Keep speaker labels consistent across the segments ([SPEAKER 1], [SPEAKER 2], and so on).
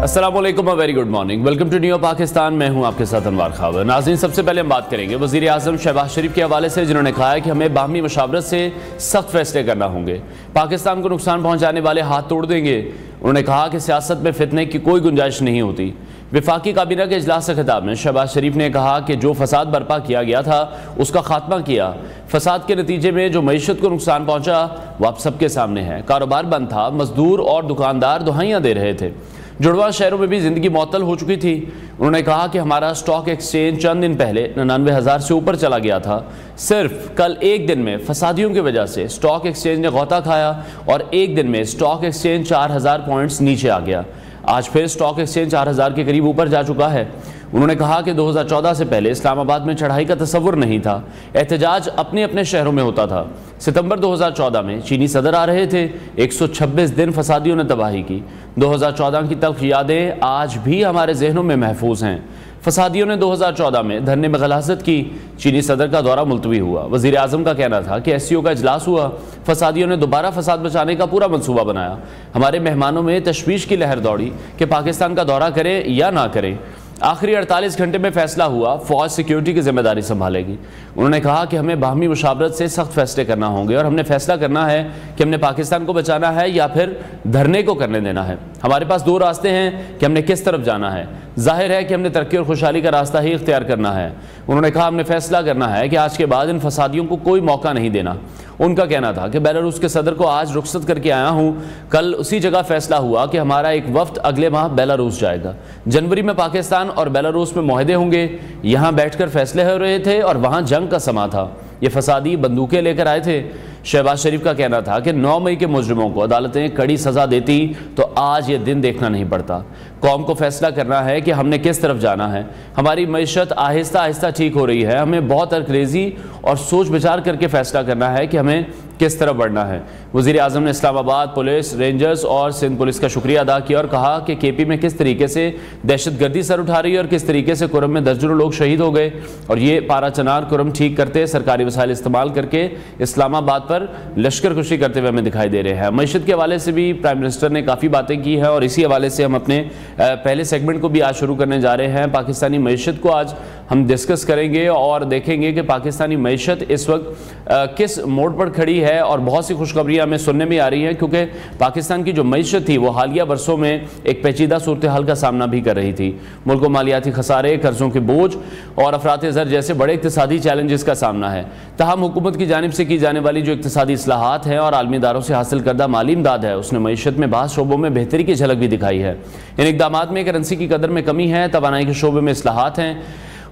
[SPEAKER 1] السلام علیکم very good morning, welcome to new Pakistan. میں ہوں آپ کے ساتھ انوار خاور۔ ناظرین، سب سے پہلے ہم بات کریں گے وزیر اعظم شہباز شریف کے حوالے سے، جنہوں نے کہا ہے کہ ہمیں باہمی مشاورت سے سخت فیصلے کرنا ہوں گے، پاکستان کو نقصان پہنچانے والے ہاتھ توڑ دیں گے۔ انہوں نے کہا کہ سیاست میں فتنے کی کوئی گنجائش نہیں ہوتی۔ وفاقی کابینہ کے اجلاس سے خطاب میں شہباز شریف نے کہا کہ جو فساد برپا کیا گیا تھا اس کا خاتمہ کیا۔ فساد کے نتیجے میں جو معیشت کو نقصان پہنچا وہ آپ سب کے سامنے ہے۔ کاروبار بند تھا، مزدور اور دکاندار دہائیاں دے رہے تھے، جڑواں شہروں میں بھی زندگی معطل ہو چکی تھی۔ انہوں نے کہا کہ ہمارا سٹاک ایکسچینج چند دن پہلے 99,000 سے اوپر چلا گیا تھا۔ صرف کل ایک دن میں فسادیوں کی وجہ سے سٹاک ایکسچینج نے غوطہ کھایا اور ایک دن میں سٹاک ایکسچینج 4,000 پوائنٹس نیچے آ گیا۔ آج پھر سٹاک ایکسچینج 4,000 کے قریب اوپر جا چکا ہے۔ انہوں نے کہا کہ 2014 سے پہلے اسلام آباد میں چڑھائی کا تصور نہیں تھا، احتجاج اپنے اپنے شہروں میں ہوتا تھا۔ ستمبر 2014 میں چینی صدر آ رہے تھے، 126 دن فسادیوں نے تباہی کی۔ 2014 کی تلخ یادیں آج بھی ہمارے ذہنوں میں محفوظ ہیں۔ فسادیوں نے 2014 میں دھرنے میں غلاظت کی، چینی صدر کا دورہ ملتوی ہوا۔ وزیر اعظم کا کہنا تھا کہ ایس سی او کا اجلاس ہوا، فسادیوں نے دوبارہ فساد بچانے کا پورا منصوبہ بنایا۔ ہمارے مہمانوں میں تشویش کی لہر دوڑی کہ پاکستان کا دورہ کریں یا نہ کریں۔ آخری 48 گھنٹے میں فیصلہ ہوا، فوج سیکیورٹی کی ذمہ داری سنبھالے گی۔ انہوں نے کہا کہ ہمیں باہمی مشاورت سے سخت فیصلے کرنا ہوں گے اور ہم نے فیصلہ کرنا ہے کہ ہم نے پاکستان کو بچانا ہے یا پھر دھرنے کو کرنے دینا ہے۔ ہمارے پاس دو راستے ہیں کہ ہم نے کس طرف جانا ہے۔ ظاہر ہے کہ ہم نے ترقی اور خوشحالی کا راستہ ہی اختیار کرنا ہے۔ انہوں نے کہا ہم نے فیصلہ کرنا ہے کہ آج کے بعد ان فسادیوں کو کوئی موقع نہیں دینا۔ ان کا کہنا تھا کہ بیلاروس کے صدر کو آج رخصت کر کے آیا ہوں، کل اسی جگہ فیصلہ ہوا کہ ہمارا ایک وفد اگلے ماہ بیلاروس جائے گا۔ جنوری میں پاکستان اور بیلاروس میں معاہدے ہوں گے۔ یہاں بیٹھ کر فیصلے ہو رہے تھے اور وہاں جنگ کا سما تھا۔ یہ فسادی بندوقیں لے کر آئے تھے۔ شہباز شریف کا کہنا تھا کہ 9 مئی کے مجرموں کو عدالتیں کڑی سزا دیتی تو آج یہ دن دیکھنا نہیں پڑتا۔ قوم کو فیصلہ کرنا ہے کہ ہم نے کس طرف جانا ہے۔ ہماری معیشت آہستہ آہستہ ٹھیک ہو رہی ہے، ہمیں بہت ریزی اور سوچ بچار کر کے فیصلہ کرنا ہے کہ ہمیں کس طرف بڑھنا ہے۔ وزیر اعظم نے اسلام آباد پولیس، رینجرز اور سندھ پولیس کا شکریہ ادا کیا اور کہا کہ کے پی میں کس طریقے سے دہشت گردی سر اٹھا رہی ہے اور کس طریقے سے کرم میں درجنوں لوگ شہید ہو گئے، اور یہ پارا چنار کرم ٹھیک کرتے سرکاری وسائل استعمال کر کے اسلام آباد پر لشکر کشی کرتے ہوئے ہمیں دکھائی دے رہے ہیں۔ معیشت کے حوالے سے بھی پرائم منسٹر نے کافی باتیں کی ہیں اور اسی حوالے سے ہم اپنے پہلے سیگمنٹ کو بھی آج شروع کرنے جا رہے ہیں۔ پاکستانی معیشت کو آج ہم ڈسکس کریں گے اور دیکھیں گے کہ پاکستانی معیشت اس وقت کس موڑ پر کھڑی ہے، اور بہت سی خوشخبریاں ہمیں سننے میں آ رہی ہیں کیونکہ پاکستان کی جو معیشت تھی وہ حالیہ برسوں میں ایک پیچیدہ صورتحال کا سامنا بھی کر رہی تھی۔ ملک کو مالیاتی خسارے، قرضوں کے بوجھ اور افراط زر جیسے بڑے اقتصادی چیلنجز کا سامنا ہے۔ تاہم حکومت کی جانب سے کی جانے والی جو اقتصادی اصلاحات ہیں اور عالمی اداروں سے حاصل کردہ مالی امداد ہے، اس نے معیشت میں بعض شعبوں میں بہتری کی جھلک بھی دکھائی ہے۔ ان اقدامات میں کرنسی کی قدر میں کمی ہے، توانائی کے شعبے میں اصلاحات ہیں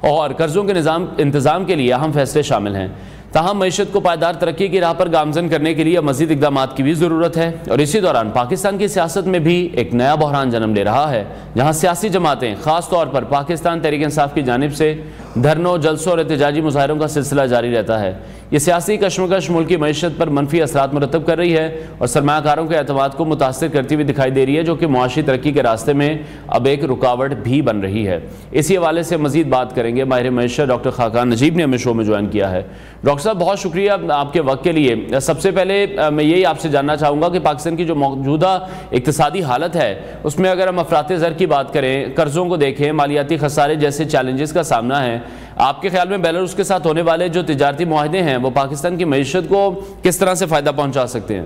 [SPEAKER 1] اور قرضوں کے انتظام کے لیے اہم فیصلے شامل ہیں۔ تاہم معیشت کو پائیدار ترقی کی راہ پر گامزن کرنے کے لیے مزید اقدامات کی بھی ضرورت ہے، اور اسی دوران پاکستان کی سیاست میں بھی ایک نیا بحران جنم لے رہا ہے، جہاں سیاسی جماعتیں خاص طور پر پاکستان تحریک انصاف کی جانب سے دھرنوں، جلسوں اور احتجاجی مظاہروں کا سلسلہ جاری رہتا ہے۔ یہ سیاسی کشمکش ملک کی معیشت پر منفی اثرات مرتب کر رہی ہے اور سرمایہ کاروں کے اعتماد کو متاثر کرتی ہوئی دکھائی دے رہی ہے، جو کہ معاشی ترقی کے راستے میں اب ایک رکاوٹ بھی بن رہی ہے۔ اسی حوالے سے مزید بات کریں گے، ماہر معیشت ڈاکٹر خاقان نجیب نے ہمیں شو میں جوائن کیا ہے۔ ڈاکٹر صاحب، بہت شکریہ آپ کے وقت کے لیے۔ سب سے پہلے میں یہی آپ سے جاننا چاہوں گا کہ پاکستان کی جو موجودہ اقتصادی حالت ہے اس میں اگر ہم افراط زر کی بات کریں، قرضوں کو دیکھیں، مالیاتی خسارے جیسے چیلنجز کا سامنا ہے، آپ کے خیال میں بیلاروس کے ساتھ ہونے والے جو تجارتی معاہدے ہیں وہ پاکستان کی معیشت کو کس طرح سے فائدہ پہنچا سکتے ہیں؟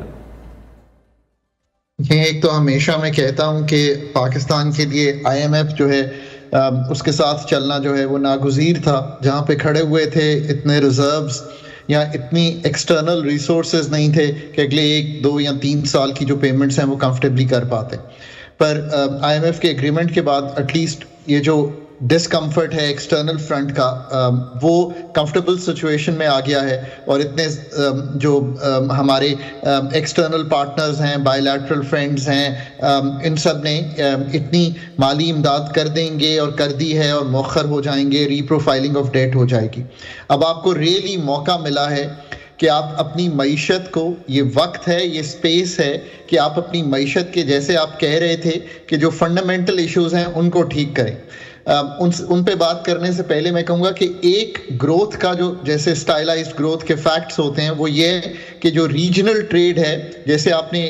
[SPEAKER 2] ایک تو ہمیشہ میں کہتا ہوں کہ پاکستان کے لیے آئی ایم ایف جو ہے اس کے ساتھ چلنا جو ہے وہ ناگزیر تھا۔ جہاں پہ کھڑے ہوئے تھے اتنے ریزروز یا اتنی ایکسٹرنل ریسورسز نہیں تھے کہ اگلے 1، 2 یا 3 سال کی جو پیمنٹس ہیں وہ کمفرٹیبلی کر پاتے، پر آئی ایم ایف کے ایگریمنٹ کے بعد ایٹ لیسٹ یہ جو ڈسکمفرٹ ہے ایکسٹرنل فرنٹ کا وہ کمفرٹیبل سچویشن میں آ گیا ہے، اور اتنے جو ہمارے ایکسٹرنل پارٹنرز ہیں، بائی لیٹرل فرینڈز ہیں، ان سب نے اتنی مالی امداد کر دیں گے اور کر دی ہے اور مؤخر ہو جائیں گے، ری پروفائلنگ آف ڈیٹ ہو جائے گی۔ اب آپ کو ریئلی موقع ملا ہے کہ آپ اپنی معیشت کو، یہ وقت ہے، یہ سپیس ہے کہ آپ اپنی معیشت کے، جیسے آپ کہہ رہے تھے کہ جو فنڈامنٹل ایشوز ہیں ان کو ٹھیک کریں۔ ان پہ بات کرنے سے پہلے میں کہوں گا کہ ایک گروتھ کا جو جیسے سٹائلائزڈ گروتھ کے فیکٹس ہوتے ہیں وہ یہ ہے کہ جو ریجنل ٹریڈ ہے، جیسے آپ نے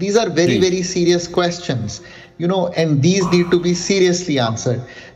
[SPEAKER 2] These are very very serious questions, and these need to be seriously answered.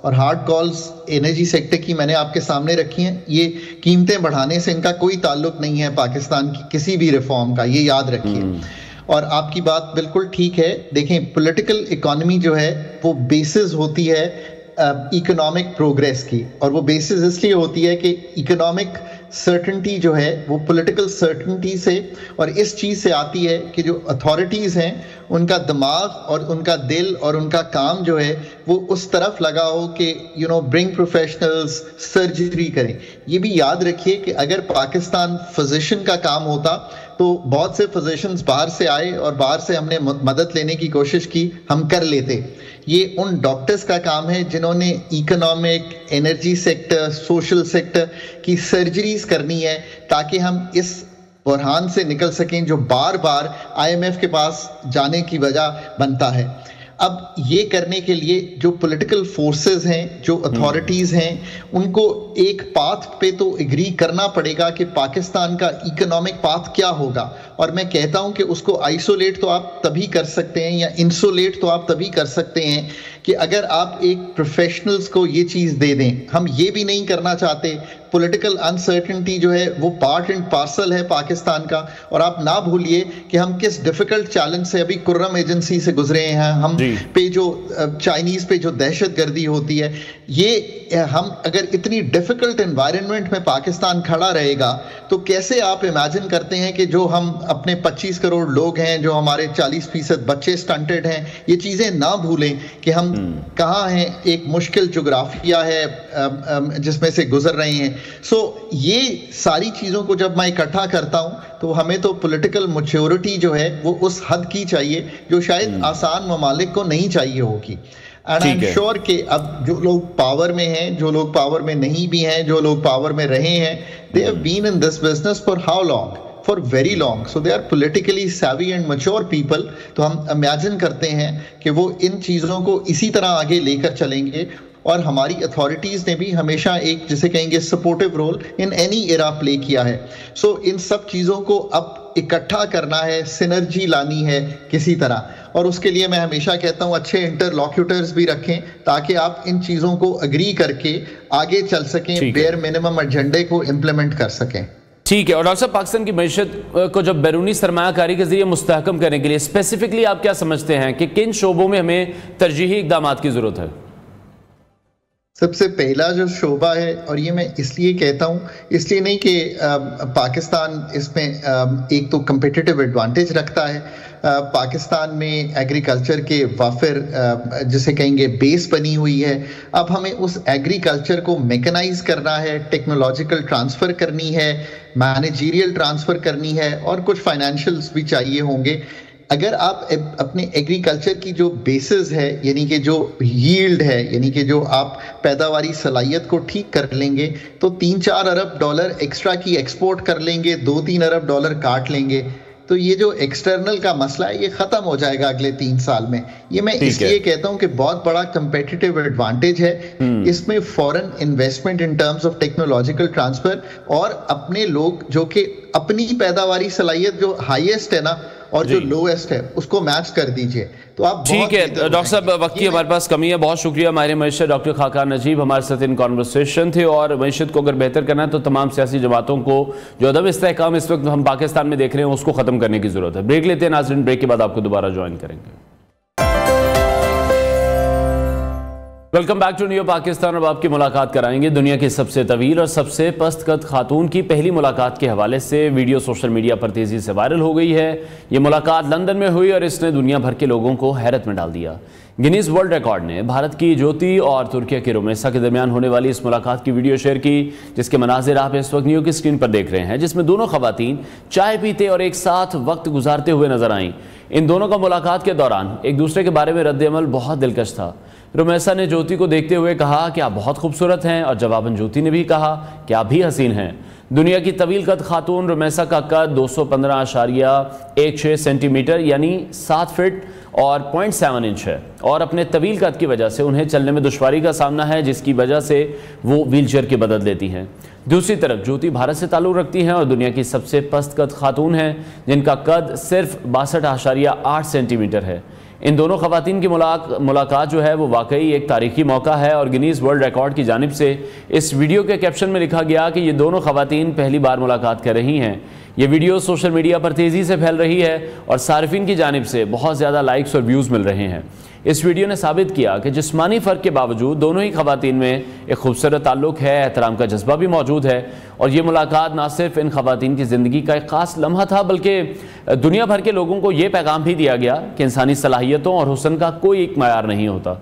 [SPEAKER 2] اور ہارڈ کالز انرجی سیکٹر کی میں نے آپ کے سامنے رکھی ہیں. یہ قیمتیں بڑھانے سے ان کا کوئی تعلق نہیں ہے پاکستان کی کسی بھی ریفارم کا, یہ یاد رکھیے. اور آپ کی بات بالکل ٹھیک ہے. دیکھیں پولیٹیکل اکانومی جو ہے وہ بیسز ہوتی ہے اکنامک پروگریس کی, اور وہ بیسز اس لیے ہوتی ہے کہ اکنامک سرٹنٹی جو ہے وہ پولیٹیکل سرٹنٹی سے اور اس چیز سے آتی ہے کہ جو اتھارٹیز ہیں ان کا دماغ اور ان کا دل اور ان کا کام جو ہے وہ اس طرف لگا ہو کہ برنگ پروفیشنلز سرجری کریں. یہ بھی یاد رکھیے کہ اگر پاکستان فزیشین کا کام ہوتا تو بہت سے فزیشنز باہر سے آئے اور باہر سے ہم نے مدد لینے کی کوشش کی, ہم کر لیتے. یہ ان ڈاکٹرز کا کام ہے جنہوں نے economic, energy sector, social sector کی سرجریز کرنی ہے تاکہ ہم اس بحران سے نکل سکیں جو بار بار IMF کے پاس جانے کی وجہ بنتا ہے. اب یہ کرنے کے لیے جو پولیٹیکل فورسز ہیں, جو اتھارٹیز ہیں, ان کو ایک پاتھ پہ تو اگری کرنا پڑے گا کہ پاکستان کا اکنامک پاتھ کیا ہوگا. اور میں کہتا ہوں کہ اس کو آئسولیٹ تو آپ تبھی کر سکتے ہیں یا انسولیٹ تو آپ تبھی کر سکتے ہیں کہ اگر آپ ایک پروفیشنلز کو یہ چیز دے دیں. ہم یہ بھی نہیں کرنا چاہتے. پولیٹیکل انسرٹنٹی جو ہے وہ پارٹ اینڈ پارسل ہے پاکستان کا. اور آپ نہ بھولیے کہ ہم کس ڈیفیکلٹ چیلنج سے ابھی کرم ایجنسی سے گزرے ہیں. ہم پہ جو چائنیز پہ جو دہشت گردی ہوتی ہے, یہ ہم اگر اتنی ڈیفیکلٹ انوائرمنٹ میں پاکستان کھڑا رہے گا تو کیسے آپ امیجن کرتے ہیں کہ جو ہم اپنے 25 کروڑ لوگ ہیں, جو ہمارے 40% بچے سٹنٹڈ ہیں, یہ چیزیں نہ بھولیں کہ ہم کہاں ہیں. ایک مشکل جغرافیہ ہے جس میں سے گزر رہے ہیں. سو یہ ساری چیزوں کو جب میں اکٹھا کرتا ہوں تو ہمیں تو پولیٹیکل میچورٹی جو ہے وہ اس حد کی چاہیے جو شاید آسان ممالک کو نہیں چاہیے ہوگی. اینڈ آئی ایم شیور کہ اب جو لوگ پاور میں ہیں, جو لوگ پاور میں نہیں بھی ہیں, جو لوگ پاور میں رہے ہیں, they have been in this business for how long? For very long. So they are politically savvy and mature people. تو ہم امیجن کرتے ہیں کہ وہ ان چیزوں کو اسی طرح آگے لے کر چلیں گے. اور ہماری اتھارٹیز نے بھی ہمیشہ ایک جسے کہیں گے سپورٹیو رول ان اینی ایرا پلے کیا ہے. سو ان سب چیزوں کو اب اکٹھا کرنا ہے, سینرجی لانی ہے کسی طرح. اور اس کے لیے میں ہمیشہ کہتا ہوں اچھے انٹرلاکیوٹرز بھی رکھیں تاکہ آپ ان چیزوں کو اگری کر کے آگے چل سکیں, بیئر منیمم ایجنڈے کو امپلیمنٹ کر سکیں.
[SPEAKER 1] ٹھیک ہے. اور ڈاکٹر صاحب پاکستان کی معیشت کو جب بیرونی سرمایہ کاری کے ذریعے مستحکم کرنے کے لیے اسپیسیفکلی آپ کیا سمجھتے ہیں کہ کن شعبوں میں ہمیں ترجیحی اقدامات کی ضرورت ہے؟
[SPEAKER 2] سب سے پہلا جو شعبہ ہے, اور یہ میں اس لیے کہتا ہوں, اس لیے نہیں کہ پاکستان اس میں ایک تو کمپیٹیٹیو ایڈوانٹیج رکھتا ہے, پاکستان میں ایگریکلچر کے وافر جسے کہیں گے بیس بنی ہوئی ہے. اب ہمیں اس ایگریکلچر کو میکنائز کرنا ہے, ٹیکنالوجیکل ٹرانسفر کرنی ہے, مینیجیریل ٹرانسفر کرنی ہے, اور کچھ فائنینشیلز بھی چاہیے ہوں گے. اگر آپ اپنے ایگریکلچر کی جو بیسز ہے, یعنی کہ جو ییلڈ ہے, یعنی کہ جو آپ پیداواری صلاحیت کو ٹھیک کر لیں گے تو $3-4 ارب ایکسٹرا کی ایکسپورٹ کر لیں گے, $2-3 ارب کاٹ لیں گے, تو یہ جو ایکسٹرنل کا مسئلہ ہے یہ ختم ہو جائے گا اگلے 3 سال میں. یہ میں اس لیے کہتا ہوں کہ بہت بڑا کمپیٹیٹیو ایڈوانٹیج ہے اس میں فورن investment in terms of technological transfer, اور اپنے لوگ جو کہ اپنی پیداواری صلاحیت جو ہائیسٹ ہے نا اور جو لویسٹ ہے اس کو میچ کر دیجئے. تو آپ
[SPEAKER 1] ٹھیک ہے ڈاکٹر صاحب, وقت کی ہمارے پاس کمی ہے. بہت شکریہ ماہر معیشت ڈاکٹر خاقان نجیب ہمارے ساتھ ان کانورسیشن تھے. اور معیشت کو اگر بہتر کرنا ہے تو تمام سیاسی جماعتوں کو جو عدم استحکام اس وقت ہم پاکستان میں دیکھ رہے ہیں اس کو ختم کرنے کی ضرورت ہے. بریک لیتے ہیں ناظرین, بریک کے بعد آپ کو دوبارہ جوائن کریں گے. Welcome back to new Pakistan. اب آپ کی ملاقات کرائیں گے دنیا کی سب سے طویل اور سب سے پست قد خاتون کی پہلی ملاقات کے حوالے سے. ویڈیو سوشل میڈیا پر تیزی سے وائرل ہو گئی ہے. یہ ملاقات لندن میں ہوئی اور اس نے دنیا بھر کے لوگوں کو حیرت میں ڈال دیا. گینیز ورلڈ ریکارڈ نے بھارت کی جوتی اور ترکیہ کی رمیسا کے درمیان ہونے والی اس ملاقات کی ویڈیو شیئر کی, جس کے مناظر آپ اس وقت نیو کی اسکرین پر دیکھ رہے ہیں, جس میں دونوں خواتین چائے پیتے اور ایک ساتھ وقت گزارتے ہوئے نظر آئیں. ان دونوں کا ملاقات کے دوران ایک دوسرے کے بارے میں رد عمل بہت دلکش تھا. رمیسا نے جوتی کو دیکھتے ہوئے کہا کہ آپ بہت خوبصورت ہیں, اور جواباً جوتی نے بھی کہا کہ آپ بھی حسین ہیں. دنیا کی طویل قد خاتون رمیسا کا قد 215.16 سینٹی میٹر یعنی 7 فٹ اور 0.7 انچ ہے, اور اپنے طویل قد کی وجہ سے انہیں چلنے میں دشواری کا سامنا ہے, جس کی وجہ سے وہ ویل چیئر کی مدد لیتی ہیں. دوسری طرف جوتی بھارت سے تعلق رکھتی ہیں اور دنیا کی سب سے پست قد خاتون ہیں, جن کا قد صرف 62.8 سینٹی میٹر ہے. ان دونوں خواتین کی ملاقات جو ہے وہ واقعی ایک تاریخی موقع ہے اور گنیز ورلڈ ریکارڈ کی جانب سے اس ویڈیو کے کیپشن میں لکھا گیا کہ یہ دونوں خواتین پہلی بار ملاقات کر رہی ہیں۔ یہ ویڈیو سوشل میڈیا پر تیزی سے پھیل رہی ہے اور صارفین کی جانب سے بہت زیادہ لائکس اور ویوز مل رہے ہیں۔ اس ویڈیو نے ثابت کیا کہ جسمانی فرق کے باوجود دونوں ہی خواتین میں ایک خوبصورت تعلق ہے، احترام کا جذبہ بھی موجود ہے، اور یہ ملاقات نہ صرف ان خواتین کی زندگی کا ایک خاص لمحہ تھا بلکہ دنیا بھر کے لوگوں کو یہ پیغام بھی دیا گیا کہ انسانی صلاحیتوں اور حسن کا کوئی ایک معیار نہیں ہوتا۔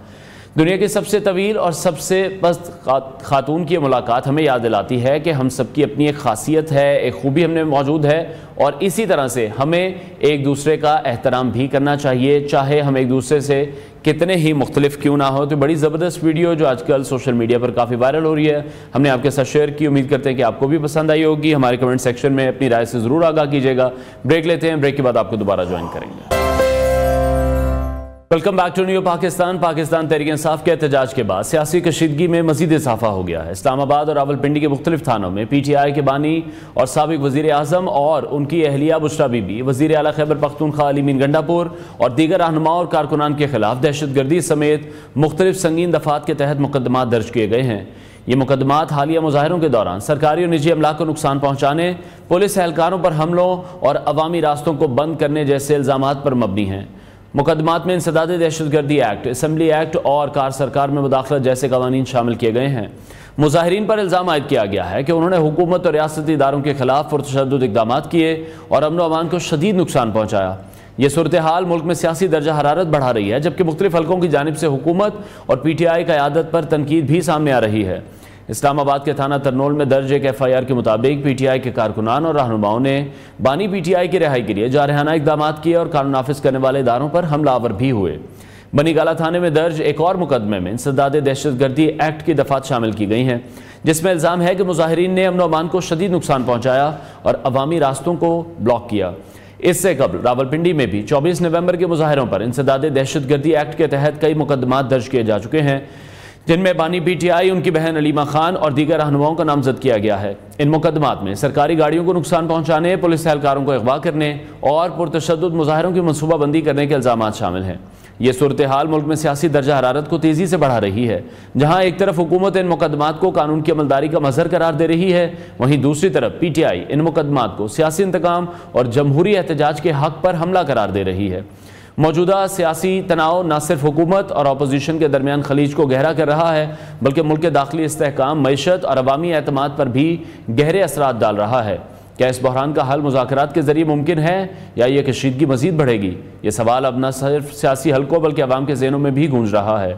[SPEAKER 1] دنیا کی سب سے طویل اور سب سے پست خاتون کی ملاقات ہمیں یاد دلاتی ہے کہ ہم سب کی اپنی ایک خاصیت ہے، ایک خوبی ہم نے موجود ہے، اور اسی طرح سے ہمیں ایک دوسرے کا احترام بھی کرنا چاہیے، چاہے ہم ایک دوسرے سے کتنے ہی مختلف کیوں نہ ہو۔ تو بڑی زبردست ویڈیو جو آج کل سوشل میڈیا پر کافی وائرل ہو رہی ہے، ہم نے آپ کے ساتھ شیئر کی، امید کرتے ہیں کہ آپ کو بھی پسند آئی ہوگی۔ ہمارے کمنٹ سیکشن میں اپنی رائے سے ضرور آگاہ کیجیے گا۔ بریک لیتے ہیں، بریک کے بعد آپ کو دوبارہ جوائن کریں گے۔ Welcome back to new Pakistan. Pakistan Tehreek Insaf کے احتجاج کے بعد سیاسی کشیدگی میں مزید اضافہ ہو گیا ہے۔ اسلام آباد اور راولپنڈی کے مختلف تھانوں میں پی ٹی آئی کے بانی اور سابق وزیر اعظم اور ان کی اہلیہ بشرا بی بی، وزیر اعلیٰ خیبر پختونخوا علی مین گنڈاپور اور دیگر رہنماؤں اور کارکنان کے خلاف دہشت گردی سمیت مختلف سنگین دفعات کے تحت مقدمات درج کیے گئے ہیں۔ یہ مقدمات حالیہ مظاہروں کے دوران سرکاری اور نجی املاک کو نقصان پہنچانے، پولیس اہلکاروں پر حملوں اور عوامی راستوں کو بند کرنے جیسے الزامات پر مبنی ہیں۔ مقدمات میں انسداد دہشت گردی ایکٹ، اسمبلی ایکٹ اور کار سرکار میں مداخلت جیسے قوانین شامل کیے گئے ہیں۔ مظاہرین پر الزام عائد کیا گیا ہے کہ انہوں نے حکومت اور ریاستی اداروں کے خلاف پرتشدد اقدامات کیے اور امن و امان کو شدید نقصان پہنچایا۔ یہ صورتحال ملک میں سیاسی درجہ حرارت بڑھا رہی ہے، جبکہ مختلف حلقوں کی جانب سے حکومت اور پی ٹی آئی قیادت پر تنقید بھی سامنے آ رہی ہے۔ اسلام آباد کے تھانہ ترنول میں درج ایک ایف آئی آر کے مطابق پی ٹی آئی کے کارکنان اور رہنماؤں نے بانی پی ٹی آئی کی رہائی کے لیے جارحانہ اقدامات کیے اور قانون نافذ کرنے والے اداروں پر حملہ آور بھی ہوئے۔ بنی گالہ تھانے میں درج ایک اور مقدمے میں انسداد دہشت گردی ایکٹ کی دفعات شامل کی گئی ہیں، جس میں الزام ہے کہ مظاہرین نے امن و امان کو شدید نقصان پہنچایا اور عوامی راستوں کو بلاک کیا۔ اس سے قبل راولپنڈی میں بھی 24 نومبر کے مظاہروں پر انسداد دہشت گردی ایکٹ کے تحت کئی مقدمات درج کیے جا چکے ہیں، جن میں بانی پی ٹی آئی، ان کی بہن علیمہ خان اور دیگر رہنماؤں کا نامزد کیا گیا ہے۔ ان مقدمات میں سرکاری گاڑیوں کو نقصان پہنچانے، پولیس اہلکاروں کو اغوا کرنے اور پرتشدد مظاہروں کی منصوبہ بندی کرنے کے الزامات شامل ہیں۔ یہ صورتحال ملک میں سیاسی درجہ حرارت کو تیزی سے بڑھا رہی ہے، جہاں ایک طرف حکومت ان مقدمات کو قانون کی عملداری کا مظہر قرار دے رہی ہے، وہیں دوسری طرف پی ٹی آئی ان مقدمات کو سیاسی انتقام اور جمہوری احتجاج کے حق پر حملہ قرار دے رہی ہے۔ موجودہ سیاسی تناؤ نہ صرف حکومت اور اپوزیشن کے درمیان خلیج کو گہرا کر رہا ہے، بلکہ ملک کے داخلی استحکام، معیشت اور عوامی اعتماد پر بھی گہرے اثرات ڈال رہا ہے۔ کیا اس بحران کا حل مذاکرات کے ذریعے ممکن ہے یا یہ کشیدگی مزید بڑھے گی؟ یہ سوال اب نہ صرف سیاسی حلقوں بلکہ عوام کے ذہنوں میں بھی گونج رہا ہے۔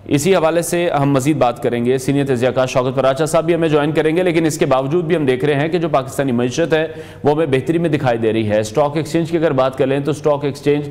[SPEAKER 1] اسی حوالے سے ہم مزید بات کریں گے۔ سینئر تجزیہ کار شوکت پراچا صاحب بھی ہمیں جوائن کریں گے، لیکن اس کے باوجود بھی ہم دیکھ رہے ہیں کہ جو پاکستانی معیشت ہے وہ ہمیں بہتری میں دکھائی دے رہی ہے۔ اسٹاک ایکسچینج کی اگر بات کر لیں تو اسٹاک ایکسچینج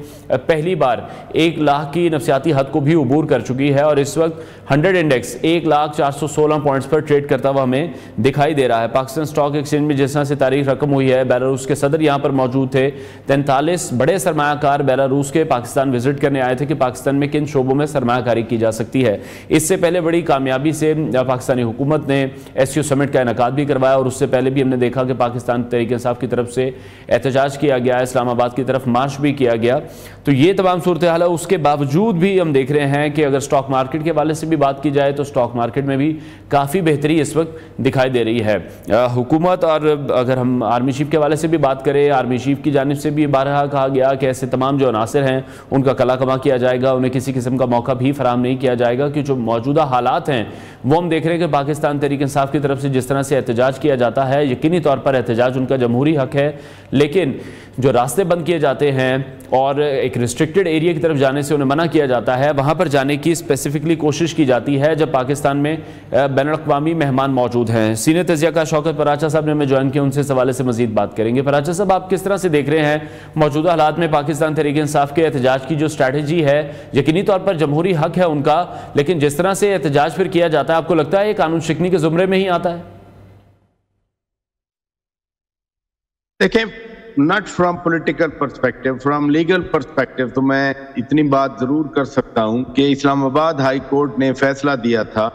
[SPEAKER 1] پہلی بار 1 لاکھ کی نفسیاتی حد کو بھی عبور کر چکی ہے اور اس وقت 100 انڈیکس 1,416 پوائنٹس پر ٹریڈ کرتا ہوا ہمیں دکھائی دے رہا ہے۔ پاکستان اسٹاک ایکسچینج میں جس طرح سے تاریخ رقم ہوئی ہے، بیلاروس کے صدر یہاں پر موجود تھے، 43 بڑے سرمایہ کار بیلاروس کے پاکستان وزٹ کرنے آئے تھے کہ پاکستان میں کن شعبوں میں سرمایہ کاری کی جا سکتی ہے۔ اس سے پہلے بڑی کامیابی سے پاکستانی حکومت نے ایس سی او سمٹ کا انعقاد بھی کروایا اور اس سے پہلے بھی ہم نے دیکھا کہ پاکستان تحریک انصاف کی طرف سے احتجاج کیا گیا، اسلام آباد کی طرف مارچ بھی کیا گیا۔ تو یہ تمام صورتحال ہے، اس کے باوجود بھی ہم دیکھ رہے ہیں کہ اگر سٹاک مارکیٹ کے حوالے سے بھی بات کی جائے تو سٹاک مارکیٹ میں بھی کافی بہتری اس وقت دکھائی دے رہی ہے۔ حکومت اور اگر ہم آرمی چیف کے حوالے سے بھی بات کریں، آرمی چیف کی جانب سے بھی بارہا کہا گیا کہ ایسے تمام جو عناصر ہیں ان کا کلا کما کیا جائے گا، انہیں کسی قسم کا موقع بھی فراہم نہیں کیا جائے گا کہ جو موجودہ حالات ہیں وہ ہم دیکھ رہے ہیں کہ پاکستان تحریک انصاف کی طرف سے جس طرح سے احتجاج کیا جاتا ہے، یقینی طور پر احتجاج ان کا جمہوری حق ہے، لیکن جو راستے بند کیے جاتے ہیں اور ایک ریسٹرکٹڈ ایریا کی طرف جانے سے انہیں منع کیا جاتا ہے، وہاں پر جانے کی اسپیسیفکلی کوشش کی جاتی ہے جب پاکستان میں بین الاقوامی مہمان موجود ہیں۔ سینئر تجزیہ کار شوکت پراچا صاحب نے ہمیں جوائن کیا، ان سے اس حوالے سے مزید بات کریں گے۔ پراچا صاحب، آپ کس طرح سے دیکھ رہے ہیں موجودہ حالات میں پاکستان تحریک انصاف کے احتجاج کی جو اسٹریٹجی ہے؟ یقینی طور پر جمہوری حق ہے ان کا، لیکن جس طرح سے احتجاج پھر کیا جاتا ہے، آپ کو لگتا ہے یہ قانون شکنی کے زمرے میں ہی آتا ہے؟
[SPEAKER 3] دیکھیں، not from political perspective, from legal perspective تو میں اتنی بات ضرور کر سکتا ہوں کہ اسلام آباد ہائی کورٹ نے فیصلہ دیا تھا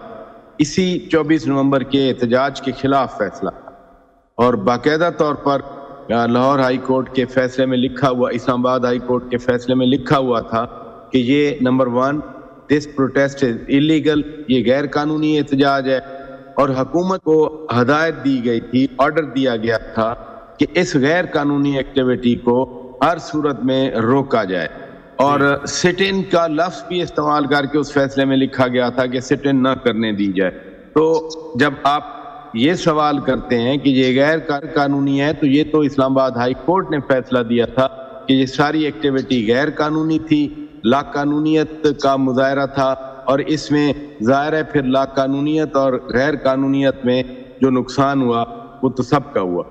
[SPEAKER 3] اسی 24 نومبر کے احتجاج کے خلاف فیصلہ، اور باقاعدہ طور پر لاہور ہائی کورٹ کے فیصلے میں لکھا ہوا، اسلام آباد ہائی کورٹ کے فیصلے میں لکھا ہوا تھا کہ یہ نمبر 1 دس پروٹیسٹ از ایلیگل، یہ غیر قانونی احتجاج ہے، اور حکومت کو ہدایت دی گئی تھی، آرڈر دیا گیا تھا کہ اس غیر قانونی ایکٹیویٹی کو ہر صورت میں روکا جائے، اور سٹ ان کا لفظ بھی استعمال کر کے اس فیصلے میں لکھا گیا تھا کہ سٹ ان نہ کرنے دی جائے۔ تو جب آپ یہ سوال کرتے ہیں کہ یہ غیر قانونی ہے، تو یہ تو اسلام آباد ہائی کورٹ نے فیصلہ دیا تھا کہ یہ ساری ایکٹیویٹی غیر قانونی تھی، لا قانونیت کا مظاہرہ تھا، اور اس میں ظاہر ہے پھر لا قانونیت اور غیر قانونیت میں جو نقصان ہوا وہ تو سب کا ہوا۔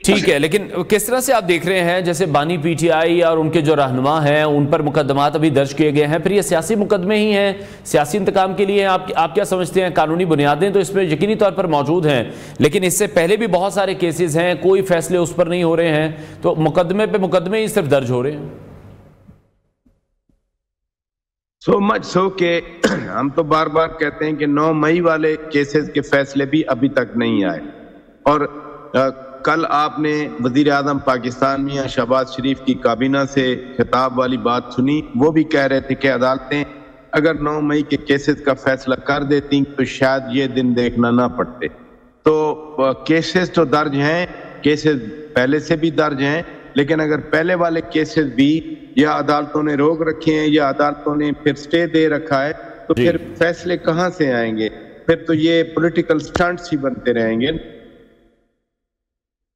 [SPEAKER 1] ٹھیک ہے، لیکن کس طرح سے آپ دیکھ رہے ہیں جیسے بانی پی ٹی آئی اور ان کے جو رہنما ہیں ان پر مقدمات ابھی درج کیے گئے ہیں، پھر یہ سیاسی مقدمے ہی ہیں، سیاسی انتقام کے لیے آپ کیا سمجھتے ہیں؟ قانونی بنیادیں تو اس میں یقینی طور پر موجود ہیں، لیکن اس سے پہلے بھی بہت سارے کیسز ہیں، کوئی فیصلے اس پر نہیں ہو رہے ہیں، تو مقدمے پہ مقدمے ہی صرف درج ہو رہے ہیں۔
[SPEAKER 3] سو مچ سو کہ ہم تو بار بار کہتے ہیں کہ 9 مئی والے کیسز کے فیصلے بھی ابھی تک نہیں آئے، اور کل آپ نے وزیر اعظم پاکستان میاں شہباز شریف کی کابینہ سے خطاب والی بات سنی، وہ بھی کہہ رہے تھے کہ عدالتیں اگر 9 مئی کے کیسز کا فیصلہ کر دیتی تو شاید یہ دن دیکھنا نہ پڑتے۔ تو کیسز تو درج ہیں، کیسز پہلے سے بھی درج ہیں، لیکن اگر پہلے والے کیسز بھی یا عدالتوں نے روک رکھے ہیں یا عدالتوں نے پھر سٹے دے رکھا ہے تو پھر فیصلے کہاں سے آئیں گے؟ پھر تو یہ پولیٹیکل سٹنٹس ہی بنتے رہیں گے۔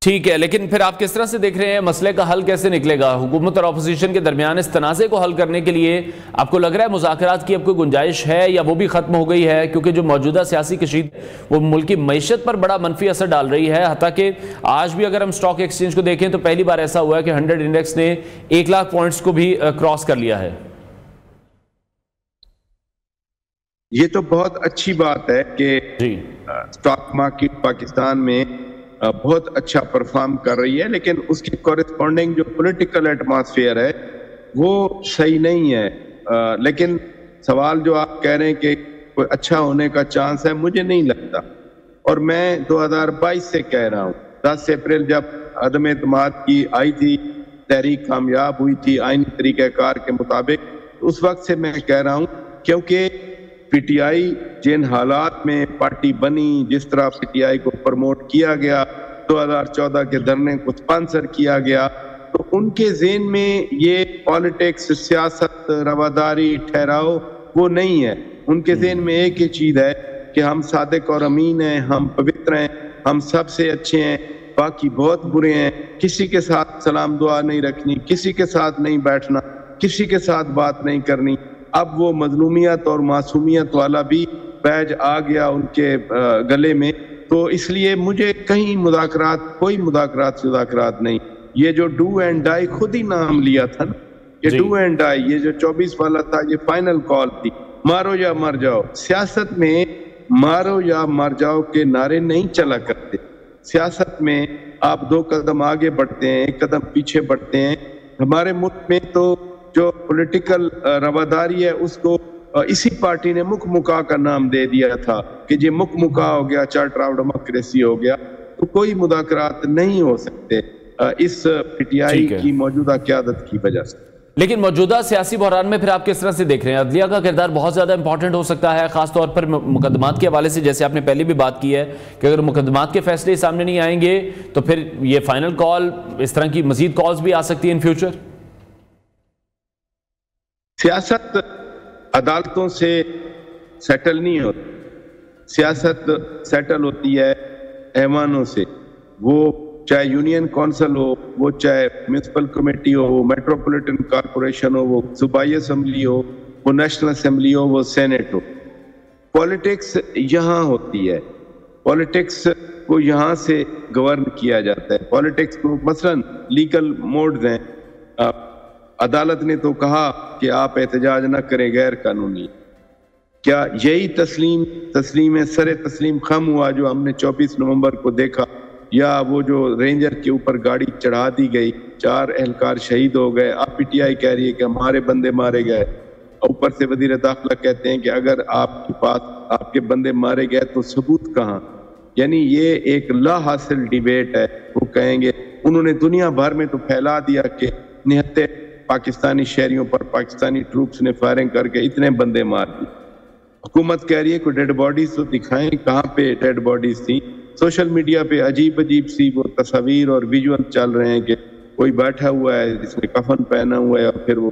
[SPEAKER 1] ٹھیک ہے، لیکن پھر آپ کس طرح سے دیکھ رہے ہیں مسئلے کا حل کیسے نکلے گا؟ حکومت اور اپوزیشن کے درمیان اس تنازع کو حل کرنے کے لیے آپ کو لگ رہا ہے مذاکرات کی اب کوئی گنجائش ہے یا وہ بھی ختم ہو گئی ہے؟ کیونکہ جو موجودہ سیاسی کشیدگی وہ ملک کی معیشت پر بڑا منفی اثر ڈال رہی ہے، حتیٰ کہ آج بھی اگر ہم سٹاک ایکسچینج کو دیکھیں تو پہلی بار ایسا ہوا ہے کہ 100 انڈیکس نے 1 لاکھ پوائنٹس کو بھی کراس کر لیا ہے۔
[SPEAKER 3] یہ تو بہت اچھی بات ہے کہ سٹاک مارکیٹ پاکستان میں بہت اچھا پرفارم کر رہی ہے، لیکن اس کی کورسپونڈنگ جو پولیٹیکل ایٹماسفیئر ہے وہ صحیح نہیں ہے۔ لیکن سوال جو آپ کہہ رہے ہیں کہ کوئی اچھا ہونے کا چانس ہے، مجھے نہیں لگتا، اور میں 2022 سے کہہ رہا ہوں، 10 اپریل جب عدم اعتماد کی آئی تھی، تحریک کامیاب ہوئی تھی آئینی طریقہ کار کے مطابق، اس وقت سے میں کہہ رہا ہوں، کیونکہ پی ٹی آئی جن حالات میں پارٹی بنی، جس طرح پی ٹی آئی کو پروموٹ کیا گیا، 2014 کے دھرنے کو سپانسر کیا گیا، تو ان کے ذہن میں یہ پالیٹکس، سیاست، رواداری، ٹھہراؤ وہ نہیں ہے۔ ان کے ذہن میں ایک ہی چیز ہے کہ ہم صادق اور امین ہیں، ہم پوتر ہیں، ہم سب سے اچھے ہیں، باقی بہت برے ہیں، کسی کے ساتھ سلام دعا نہیں رکھنی، کسی کے ساتھ نہیں بیٹھنا، کسی کے ساتھ بات نہیں کرنی۔ اب وہ مظلومیت اور معصومیت والا بھی بیج آ گیا ان کے گلے میں، تو اس لیے مجھے کہیں کوئی مذاکرات نہیں۔ یہ جو ڈو اینڈ ڈائی خود ہی نام لیا تھا نا، یہ ڈو اینڈ ڈائی، یہ جو 24 والا تھا، یہ فائنل کال تھی، مارو یا مر جاؤ۔ سیاست میں مارو یا مر جاؤ کے نعرے نہیں چلا کرتے، سیاست میں آپ 2 قدم آگے بڑھتے ہیں، 1 قدم پیچھے بڑھتے ہیں۔ ہمارے ملک میں تو جو پولیٹیکل رواداری ہے اس کو اسی پارٹی نے مک مکا کا نام دے دیا تھا کہ یہ مک مکا ہو گیا، چارٹر آف ڈیموکریسی ہو گیا، تو کوئی مذاکرات نہیں ہو سکتے اس پی ٹی آئی کی موجودہ قیادت کی وجہ سے۔
[SPEAKER 1] لیکن موجودہ سیاسی بحران میں پھر آپ کس طرح سے دیکھ رہے ہیں؟ عدلیہ کا کردار بہت زیادہ امپورٹنٹ ہو سکتا ہے، خاص طور پر مقدمات کے حوالے سے، جیسے آپ نے پہلے بھی بات کی ہے کہ اگر مقدمات کے فیصلے سامنے نہیں آئیں گے تو پھر یہ فائنل کال، اس طرح کی مزید کالز بھی آ سکتی ہیں ان فیوچر۔
[SPEAKER 3] سیاست عدالتوں سے سیٹل نہیں ہوتی، سیاست سیٹل ہوتی ہے ایوانوں سے، وہ چاہے یونین کونسل ہو، وہ چاہے میونسپل کمیٹی ہو، وہ میٹروپولیٹن کارپوریشن ہو، وہ صوبائی اسمبلی ہو، وہ نیشنل اسمبلی ہو، وہ سینٹ ہو۔ پولیٹکس یہاں ہوتی ہے، پولیٹکس کو یہاں سے گورن کیا جاتا ہے۔ پولیٹکس کو مثلاً لیگل موڈز ہیں، عدالت نے تو کہا کہ آپ احتجاج نہ کریں، غیر قانونی۔ کیا یہی تسلیم سر تسلیم خم ہوا جو ہم نے 24 نومبر کو دیکھا، یا وہ جو رینجر کے اوپر گاڑی چڑھا دی گئی، 4 اہلکار شہید ہو گئے، اب پی ٹی آئی کہہ رہی ہے کہ ہمارے بندے مارے گئے، اوپر سے وزیر داخلہ کہتے ہیں کہ اگر آپ کے پاس آپ کے بندے مارے گئے تو ثبوت کہاں؟ یعنی یہ ایک لا حاصل ڈیبیٹ ہے۔ وہ کہیں گے، انہوں نے دنیا بھر میں تو پھیلا دیا کہ 69 پاکستانی شہریوں پر پاکستانی ٹروپس نے فائرنگ کر کے اتنے بندے مار دی. حکومت کہہ رہی ہے کوئی ڈیڈ باڈیز تو دکھائیں کہاں پہ ڈیڈ باڈیز تھیں. سوشل میڈیا پہ عجیب سی وہ تصاویر اور ویژول چل رہے ہیں کہ کوئی بیٹھا ہوا ہے جس نے کفن پہنا ہوا ہے اور پھر وہ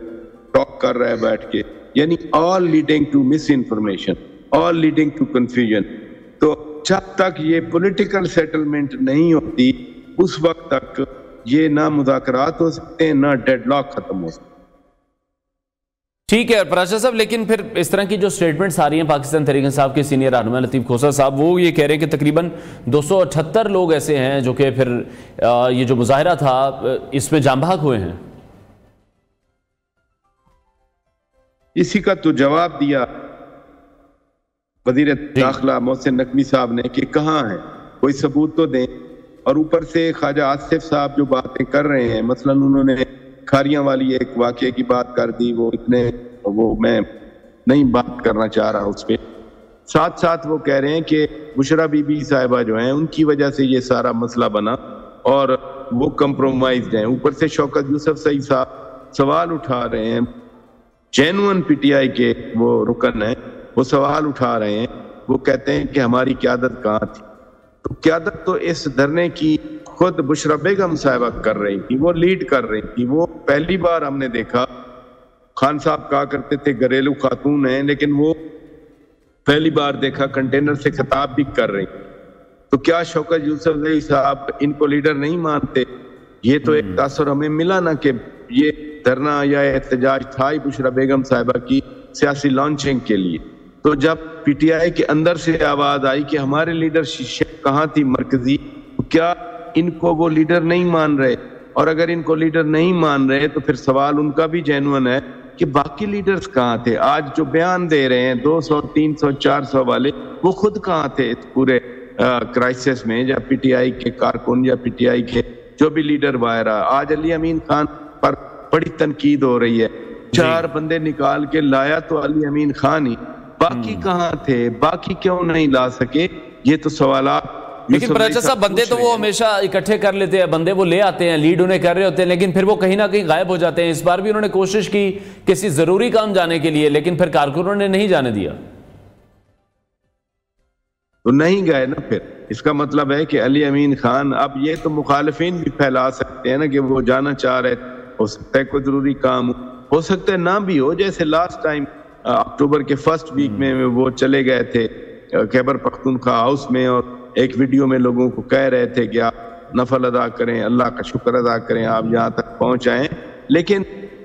[SPEAKER 3] ٹاک کر رہا ہے بیٹھ کے. یعنی all leading to misinformation, all leading to confusion. تو جب تک یہ پولیٹیکل سیٹلمنٹ نہیں ہوتی اس وقت تک یہ نہ مذاکرات ہو سکتے ہیں نہ ڈیڈ لاک ختم ہو سکتے.
[SPEAKER 1] ٹھیک ہے پراشا صاحب, لیکن پھر اس طرح کی جو سٹیٹمنٹس آ رہی ہیں پاکستان تحریک انصاف کے سینئر رہنما لطیف کھوسہ صاحب, وہ یہ کہہ رہے ہیں کہ تقریباً 278 لوگ ایسے ہیں جو کہ پھر یہ جو مظاہرہ تھا اس میں جاں بحق ہوئے ہیں.
[SPEAKER 3] اسی کا تو جواب دیا وزیر داخلہ محسن نقوی صاحب نے کہ کہاں ہیں, کوئی ثبوت تو دیں. اور اوپر سے خواجہ آصف صاحب جو باتیں کر رہے ہیں, مثلا انہوں نے کھاریاں والی ایک واقعے کی بات کر دی, وہ میں نہیں بات کرنا چاہ رہا اس پہ. ساتھ ساتھ وہ کہہ رہے ہیں کہ بشرا بی بی صاحبہ جو ہیں ان کی وجہ سے یہ سارا مسئلہ بنا اور وہ کمپرومائزڈ ہیں. اوپر سے شوکت یوسف سعید صاحب سوال اٹھا رہے ہیں, جینوئن پی ٹی آئی کے وہ رکن ہیں, وہ سوال اٹھا رہے ہیں. وہ کہتے ہیں کہ ہماری قیادت کہاں تھی. تو قیادت تو اس دھرنے کی خود بشرا بیگم صاحبہ کر رہی تھی, وہ لیڈ کر رہی تھی. وہ پہلی بار ہم نے دیکھا, خان صاحب کہا کرتے تھے گھریلو خاتون ہیں, لیکن وہ پہلی بار دیکھا کنٹینر سے خطاب بھی کر رہی. تو کیا شوکت یوسف زئی صاحب ان کو لیڈر نہیں مانتے؟ یہ تو ایک تاثر ہمیں ملا نا کہ یہ دھرنا یا احتجاج تھا ہی بشرا بیگم صاحبہ کی سیاسی لانچنگ کے لیے. تو جب پی ٹی آئی کے اندر سے آواز آئی کہ ہمارے لیڈرشپ کہاں تھی مرکزی, تو کیا ان کو وہ لیڈر نہیں مان رہے؟ اور اگر ان کو لیڈر نہیں مان رہے تو پھر سوال ان کا بھی جینوئن ہے کہ باقی لیڈرز کہاں تھے؟ آج جو بیان دے رہے ہیں 200 300 400 والے, وہ خود کہاں تھے اس پورے کرائسس میں؟ جب پی ٹی آئی کے کارکن یا پی ٹی آئی کے جو بھی لیڈر باہر آ, آج علی امین خان پر بڑی تنقید ہو رہی ہے. 4 بندے نکال کے لایا تو علی امین خان ہی, باقی کہاں تھے؟ باقی کیوں نہیں لا سکے؟ یہ تو سوالات.
[SPEAKER 1] لیکن پرچہ صاحب بندے تو وہ ہمیشہ اکٹھے کر لیتے ہیں, بندے وہ لے آتے ہیں, لیڈ انہیں کر رہے ہوتے ہیں, لیکن پھر وہ کہیں نہ کہیں غائب ہو جاتے ہیں. اس بار بھی انہوں نے کوشش کی کسی ضروری کام جانے کے لیے, لیکن پھر کارکنوں نے نہیں جانے دیا.
[SPEAKER 3] تو نہیں گئے نا. پھر اس کا مطلب ہے کہ علی امین خان, اب یہ تو مخالفین بھی پھیلا سکتے ہیں نا کہ وہ جانا چاہ رہے, ہو سکتا ہے کوئی ضروری کام ہو سکتا ہے نہ بھی ہو. جیسے لاسٹ ٹائم اکتوبر کے فرسٹ ویک میں وہ چلے گئے تھے خیبر پختونخوا ہاؤس میں, اور ایک ویڈیو میں لوگوں کو کہہ رہے تھے کہ آپ نفل ادا کریں, اللہ کا شکر ادا کریں, آپ یہاں تک پہنچ آئیں. لیکن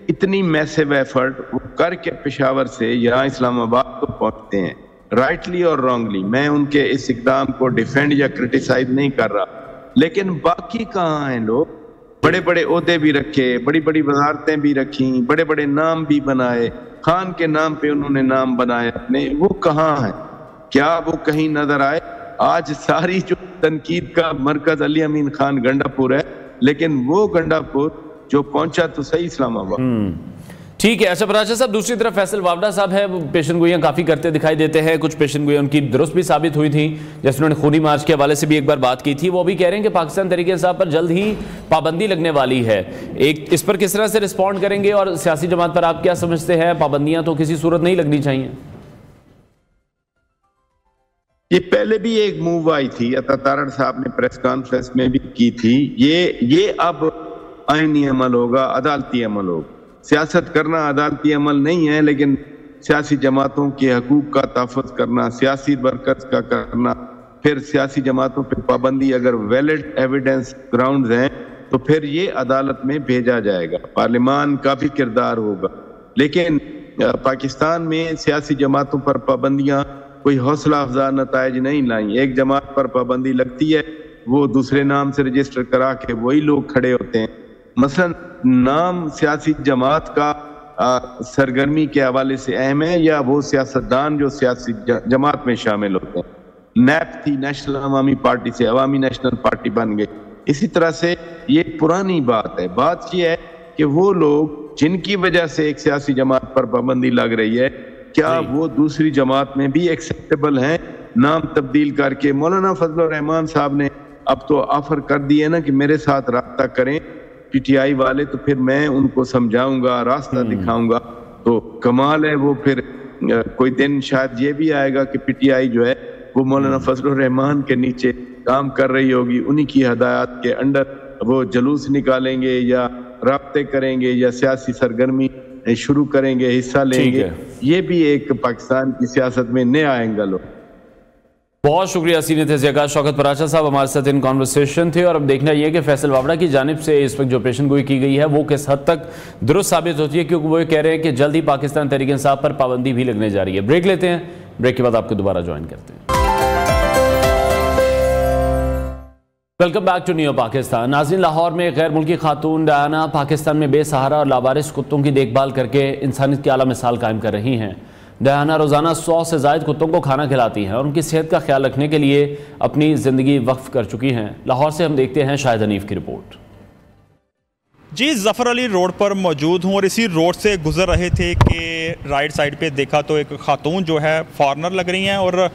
[SPEAKER 3] اتنی میسیو ایفرٹ وہ کر کے پشاور سے یہاں اسلام آباد کو پہنچتے ہیں, رائٹلی اور رانگلی. میں ان کے اس اقدام کو ڈیفینڈ یا کرٹیسائز نہیں کر رہا, لیکن باقی کہاں ہیں لوگ؟ بڑے بڑے عہدے بھی رکھے, بڑی بڑی وزارتیں بھی رکھیں, بڑے بڑے نام بھی بنائے, خان کے نام پہ انہوں نے نام بنائے اپنے, وہ کہاں ہیں؟ کیا وہ کہیں نظر آئے؟ آج ساری جو تنقید کا مرکز علی امین خان گنڈا پور ہے, لیکن وہ گنڈا پور جو پہنچا تو صحیح اسلام آباد.
[SPEAKER 1] ٹھیک ہے. اچھا پراشا صاحب, دوسری طرف فیصل وابڈا صاحب ہے, وہ پیشن گوئیاں کافی کرتے دکھائی دیتے ہیں. کچھ پیشن گوئیاں ان کی درست بھی ثابت ہوئی تھیں, جیسے انہوں نے خونی مارچ کے حوالے سے بھی ایک بار بات کی تھی. وہ بھی کہہ رہے ہیں کہ پاکستان تحریک انصاف پر جلد ہی پابندی لگنے والی ہے. اس پر کس طرح سے رسپونڈ کریں گے, اور سیاسی جماعت پر آپ کیا سمجھتے ہیں؟ پابندیاں تو کسی صورت نہیں لگنی چاہیے.
[SPEAKER 3] یہ پہلے بھی ایک موو آئی تھی, عطا تارڑ صاحب نے پریس کانفرنس میں بھی کی تھی. یہ اب آئینی عمل ہوگا, عدالتی عمل ہوگا. سیاست کرنا عدالتی عمل نہیں ہے, لیکن سیاسی جماعتوں کے حقوق کا تحفظ کرنا, سیاسی برکت کا کرنا, پھر سیاسی جماعتوں پہ پابندی اگر ویلڈ ایویڈنس گراؤنڈز ہیں تو پھر یہ عدالت میں بھیجا جائے گا. پارلیمان کا بھی کردار ہوگا. لیکن پاکستان میں سیاسی جماعتوں پر پابندیاں کوئی حوصلہ افزا نتائج نہیں لائیں. ایک جماعت پر پابندی لگتی ہے, وہ دوسرے نام سے رجسٹر کرا کے وہی لوگ کھڑے ہوتے ہیں. مثلا نام سیاسی جماعت کا سرگرمی کے حوالے سے اہم ہے, یا وہ سیاستدان جو سیاسی جماعت میں شامل ہوتے ہیں. نیپ تھی, نیشنل عوامی پارٹی سے عوامی نیشنل پارٹی بن گئی. اسی طرح سے یہ پرانی بات ہے. بات یہ ہے کہ وہ لوگ جن کی وجہ سے ایک سیاسی جماعت پر پابندی لگ رہی ہے, کیا وہ دوسری جماعت میں بھی ایکسیپٹیبل ہیں؟ نام تبدیل کر کے مولانا فضل الرحمان صاحب نے اب تو آفر کر دی ہے نا کہ میرے ساتھ رابطہ کریں, PTI والے تو پھر میں ان کو سمجھاؤں گا, راستہ دکھاؤں گا. تو کمال ہے وہ پھر کوئی دن شاید یہ بھی آئے گا کہ PTI جو ہے وہ مولانا فضل الرحمان کے نیچے کام کر رہی ہوگی, انہی کی ہدایات کے انڈر وہ جلوس نکالیں گے یا رابطے کریں گے یا سیاسی سرگرمی شروع کریں گے, حصہ لیں گے. یہ بھی ایک پاکستان کی سیاست میں نیا اینگل ہو.
[SPEAKER 1] بہت شکریہ سینئر تجزیہ کار شوکت پراچا صاحب ہمارے ساتھ ان کانورسیشن تھے. اور اب دیکھنا یہ کہ فیصل وابڑہ کی جانب سے اس وقت جو پیشن گوئی کی گئی ہے وہ کس حد تک درست ثابت ہوتی ہے, کیونکہ وہ یہ کہہ رہے ہیں کہ جلد ہی پاکستان تحریک انصاف پر پابندی بھی لگنے جا رہی ہے. بریک لیتے ہیں, بریک کے بعد آپ کو دوبارہ جوائن کرتے ہیں. Welcome back to new Pakistan. ناظرین, لاہور میں غیر ملکی خاتون ڈیانا پاکستان میں بے سہارا اور لاوارث کتوں کی دیکھ بھال کر کے انسانیت کی اعلیٰ مثال قائم کر رہی ہیں. ڈیانا روزانہ 100 سے زائد کتوں کو کھانا کھلاتی ہیں اور ان کی صحت کا خیال رکھنے کے لیے اپنی زندگی وقف کر چکی ہیں. لاہور سے ہم دیکھتے ہیں شاہد حنیف کی رپورٹ.
[SPEAKER 4] جی, ظفر علی روڈ پر موجود ہوں اور اسی روڈ سے گزر رہے تھے کہ رائٹ سائڈ پہ دیکھا تو ایک خاتون جو ہے فارنر لگ رہی ہیں اور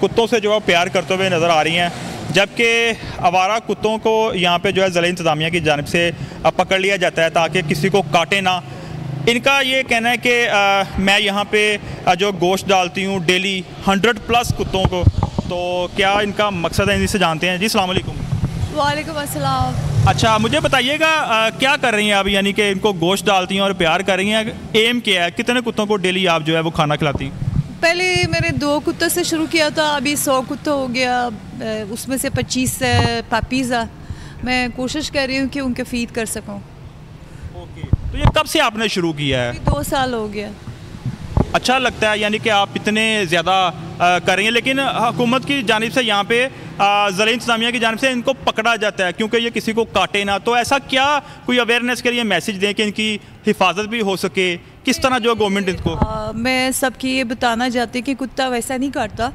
[SPEAKER 4] کتوں سے جو ہے پیار کرتے ہوئے نظر آ رہی ہیں, جبکہ آوارہ کتوں کو یہاں پہ جو ہے ضلع انتظامیہ کی جانب سے پکڑ لیا جاتا ہے تاکہ کسی کو کاٹے نہ. ان کا یہ کہنا ہے کہ میں یہاں پہ جو گوشت ڈالتی ہوں ڈیلی 100+ کتوں کو, تو کیا ان کا مقصد ہے, ان سے جانتے ہیں. جی السلام علیکم.
[SPEAKER 5] وعلیکم السلام.
[SPEAKER 4] اچھا, مجھے بتائیے گا کیا کر رہی ہیں آپ, یعنی کہ ان کو گوشت ڈالتی ہیں اور پیار کر رہی ہیں, ایم کیا ہے, کتنے کتوں کو ڈیلی آپ جو ہے وہ کھانا کھلاتی ہیں؟
[SPEAKER 5] پہلے میں نے 2 کتوں سے شروع کیا تھا, ابھی 100 کتا ہو گیا, اس میں سے 25 پاپیز میں کوشش کر رہی ہوں کہ ان کے فیڈ کر سکوں.
[SPEAKER 4] اوکے, تو یہ کب سے آپ نے شروع کیا ہے؟
[SPEAKER 5] 2 سال ہو گیا.
[SPEAKER 4] اچھا لگتا ہے یعنی کہ آپ اتنے زیادہ کر رہی ہیں, لیکن حکومت کی جانب سے یہاں پہ ضلع انتظامیہ کی جانب سے ان کو پکڑا جاتا ہے کیونکہ یہ کسی کو کاٹے نہ. تو ایسا کیا کوئی اویئرنیس کے لیے میسیج دیں کہ ان کی حفاظت بھی ہو سکے, کس طرح جو گورنمنٹ ان کو؟
[SPEAKER 5] میں سب کی یہ بتانا چاہتی کہ کتا ویسا نہیں کاٹتا.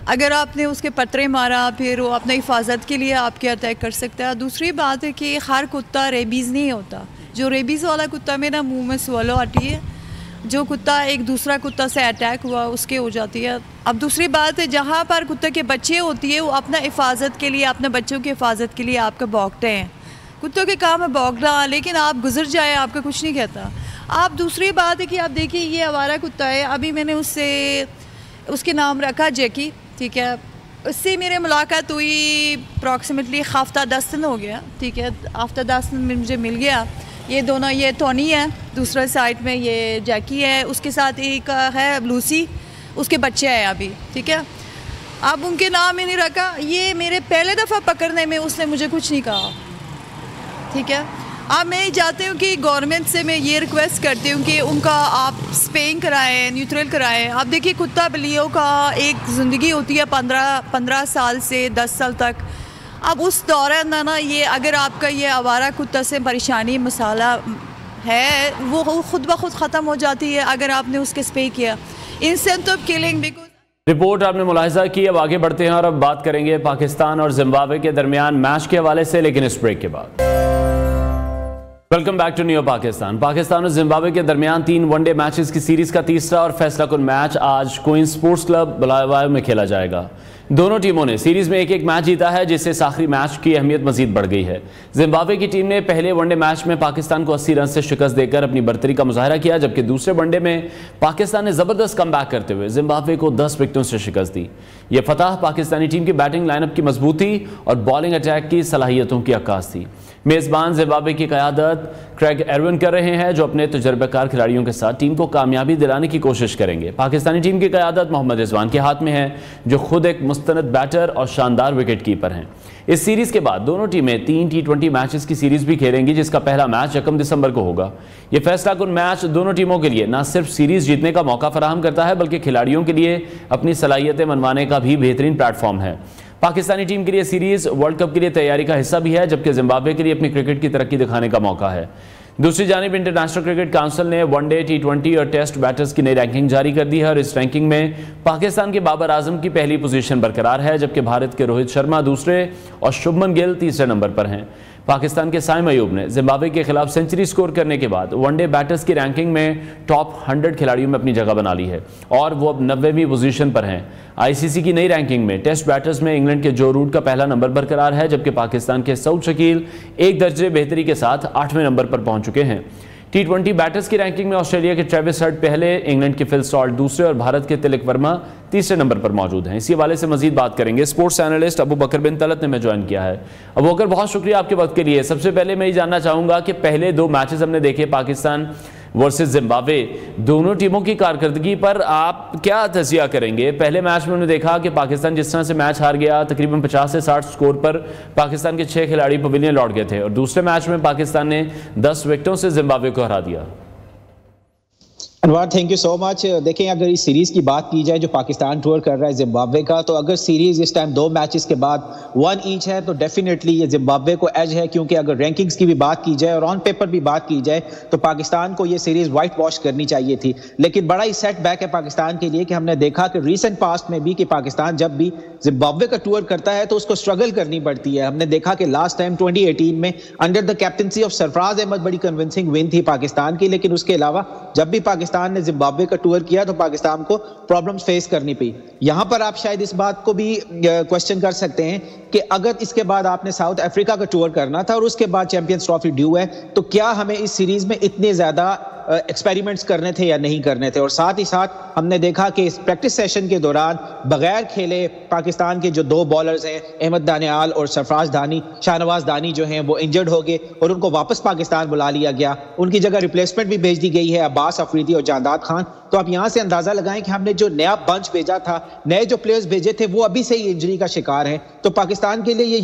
[SPEAKER 5] اگر آپ نے اس کے پترے مارا پھر وہ اپنے حفاظت کے لیے آپ کے اٹیک کر سکتا ہے. دوسری بات ہے کہ ہر کتا ریبیز نہیں ہوتا. جو ریبیز والا کتا میرا منہ میں سوالو آتی ہے, جو کتا ایک دوسرا کتا سے اٹیک ہوا اس کے ہو جاتی ہے. اب دوسری بات ہے جہاں پر کتے کے بچے ہوتی ہے وہ اپنا حفاظت کے لیے, اپنے بچوں کی حفاظت کے لیے آپ کو بھونکتے ہیں. کتوں کے کام ہے بھونکنا, لیکن آپ گزر جائے آپ کا کچھ نہیں کہتا. آپ دوسری بات ہے کہ آپ دیکھیے یہ آوارہ کتا ہے, ابھی میں نے اس کے نام رکھا جیکی, ٹھیک ہے. اس سے میرے ملاقات ہوئی اپروکسیمیٹلی ہفتہ 10 دن ہو گیا, ٹھیک ہے. ہفتہ 10 دن میں مجھے مل گیا. یہ دونوں, یہ ٹونی ہے دوسرے سائڈ میں, یہ جیکی ہے, اس کے ساتھ ایک ہے لوسی, اس کے بچے ہیں ابھی, ٹھیک ہے. اب ان کے نام میں نہیں رکھا. یہ میرے پہلے دفعہ پکڑنے میں اس نے مجھے کچھ نہیں کہا, ٹھیک ہے. اب میں چاہتی ہوں کہ گورنمنٹ سے میں یہ ریکویسٹ کرتی ہوں کہ ان کا آپ اسپیئنگ کرائیں, نیوٹرل کرائیں. آپ دیکھیے کتا بلیوں کا ایک زندگی ہوتی ہے 15 سال سے 10 سال تک. اب اس دوران نا یہ اگر آپ کا یہ آوارہ کتا سے پریشانی مسئلہ ہے وہ خود بخود ختم ہو جاتی ہے اگر آپ نے اس کے اسپے کیا. انسینٹو کلنگ بیکاز
[SPEAKER 1] رپورٹ آپ نے ملاحظہ کی. اب آگے بڑھتے ہیں اور اب بات کریں گے پاکستان اور زمبابوے کے درمیان میچ کے حوالے سے, لیکن اس بریک کے بعد. Welcome back to new Pakistan. Pakistan اور زمبابوے کے درمیان 3 ون ڈے میچز کی سیریز کا تیسرا اور فیصلہ کن میچ آج کوئن سپورٹس کلب بلاواyo میں کھیلا جائے گا. دونوں ٹیموں نے سیریز میں ایک میچ جیتا ہے, جس سے آخری میچ کی اہمیت مزید بڑھ گئی ہے. زمبابوے کی ٹیم نے پہلے ون ڈے میچ میں پاکستان کو 80 رن سے شکست دے کر اپنی برتری کا مظاہرہ کیا, جبکہ دوسرے ون ڈے میں پاکستان نے زبردست کم بیک کرتے ہوئے زمبابوے کو 10 وکٹوں سے شکست دی. یہ فتح پاکستانی ٹیم کی بیٹنگ لائن اپ کی مضبوطی اور بالنگ اٹیک کی صلاحیتوں کی عکاس تھی. میزبان زمبابوے کی قیادت کریگ ایروین کر رہے ہیں, جو اپنے تجربہ کار کھلاڑیوں کے ساتھ ٹیم کو کامیابی دلانے کی کوشش کریں گے. پاکستانی ٹیم کی قیادت محمد رضوان کے ہاتھ میں ہے, جو خود ایک مستند بیٹر اور شاندار وکٹ کیپر ہیں. اس سیریز کے بعد دونوں ٹیمیں 3 T20 میچز کی سیریز بھی کھیلیں گی, جس کا پہلا میچ 1 دسمبر کو ہوگا. یہ فیصلہ کن میچ دونوں ٹیموں کے لیے نہ صرف سیریز جیتنے کا موقع فراہم کرتا ہے, بلکہ کھلاڑیوں کے لیے اپنی صلاحیتیں منوانے کا بھی بہترین پلیٹ فارم ہے. پاکستانی ٹیم کے لیے سیریز ورلڈ کپ کے لیے تیاری کا حصہ بھی ہے, جبکہ زمبابوے کے لیے اپنی کرکٹ کی ترقی دکھانے کا موقع ہے. دوسری جانب انٹرنیشنل کرکٹ کونسل نے ون ڈے T20 اور ٹیسٹ بیٹرز کی نئی رینکنگ جاری کر دی ہے, اور اس رینکنگ میں پاکستان کے بابر اعظم کی پہلی پوزیشن برقرار ہے, جبکہ بھارت کے روہت شرما دوسرے اور شبھمن گل تیسرے نمبر پر ہیں. پاکستان کے سائم ایوب نے زمبابوے کے خلاف سنچری سکور کرنے کے بعد ون ڈے بیٹرز کی رینکنگ میں ٹاپ 100 کھلاڑیوں میں اپنی جگہ بنا لی ہے اور وہ اب 90ویں پوزیشن پر ہیں۔ آئی سی سی کی نئی رینکنگ میں ٹیسٹ بیٹرز میں انگلینڈ کے جو روٹ کا پہلا نمبر برقرار ہے، جبکہ پاکستان کے سعود شکیل ایک درجے بہتری کے ساتھ 8ویں نمبر پر پہنچ چکے ہیں۔ T20 بیٹرز کی رینکنگ میں آسٹریلیا کے ٹریوس ہرٹ پہلے، انگلینڈ کے فل سالٹ دوسرے اور بھارت کے تلک ورما تیسرے نمبر پر موجود ہیں۔ اسی حوالے سے مزید بات کریں گے، سپورٹس اینالسٹ ابو بکر بن طلعت نے میں جوائن کیا ہے۔ ابو بکر، بہت شکریہ آپ کے وقت کے لیے۔ سب سے پہلے میں یہ جاننا چاہوں گا کہ پہلے 2 میچز ہم نے دیکھے پاکستان ورسز زمبابوے، دونوں ٹیموں کی کارکردگی پر آپ کیا تجزیہ کریں گے؟ پہلے میچ میں انہوں نے دیکھا کہ پاکستان جس طرح سے میچ ہار گیا، تقریباً 50 سے 60 سکور پر پاکستان کے 6 کھلاڑی پویلین لوٹ گئے تھے، اور دوسرے میچ میں پاکستان نے 10 وکٹوں سے زمبابوے کو ہرا دیا۔
[SPEAKER 6] انوار، تھینک یو سو مچ۔ دیکھیں، اگر اس سیریز کی بات کی جائے جو پاکستان ٹور کر رہا ہے زمبابوے کا، تو اگر سیریز اس ٹائم 2 میچز کے بعد 1 ایچ ہے تو ڈیفینیٹلی یہ زمبابوے کو ایج ہے، کیونکہ اگر رینکنگز کی بھی بات کی جائے اور آن پیپر بھی بات کی جائے تو پاکستان کو یہ سیریز وائٹ واش کرنی چاہیے تھی۔ لیکن بڑا ہی سیٹ بیک ہے پاکستان کے لیے کہ ہم نے دیکھا کہ ریسنٹ پاسٹ میں بھی کہ پاکستان جب بھی زمبابوے کا ٹور کرتا ہے تو اس کو سٹرگل کرنی پڑتی ہے۔ ہم نے دیکھا کہ لاسٹ ٹائم 2018 میں انڈر دا کیپٹنسی آف سرفراز احمد بڑی کنونسنگ ون تھی پاکستان کی، لیکن اس کے علاوہ جب بھی پاکستان نے زمبابوے کا ٹور کیا تو پاکستان کو پرابلمز فیس کرنی پئی۔ یہاں پر آپ شاید اس بات کو بھی کوشچن کر سکتے ہیں کہ اگر اس کے بعد آپ نے ساؤتھ افریقہ کا ٹور کرنا تھا اور اس کے بعد چیمپئنز ٹرافی ڈیو ہے، تو کیا ہمیں اس سیریز میں اتنے زیادہ ایکسپیریمنٹس کرنے تھے یا نہیں کرنے تھے؟ اور ساتھ ہی ساتھ ہم نے دیکھا کہ اس پریکٹس سیشن کے دوران بغیر کھیلے پاکستان کے جو 2 بالرز ہیں احمد دانیال اور سرفراز دانی، شاہنواز دانی جو ہیں وہ انجرڈ ہو گئے اور ان کو واپس پاکستان بلا لیا گیا۔ ان کی جگہ ریپلیسمنٹ بھی بھیج دی گئی ہے، عباس افریدی اور جانداد خان۔ تو آپ یہاں سے اندازہ لگائیں کہ ہم نے جو نیا بنچ بھیجا تھا، نئے جو پلیئرز بھیجے تھے، وہ ابھی سے ہی انجری کا شکار ہیں۔ تو پاکستان کے لیے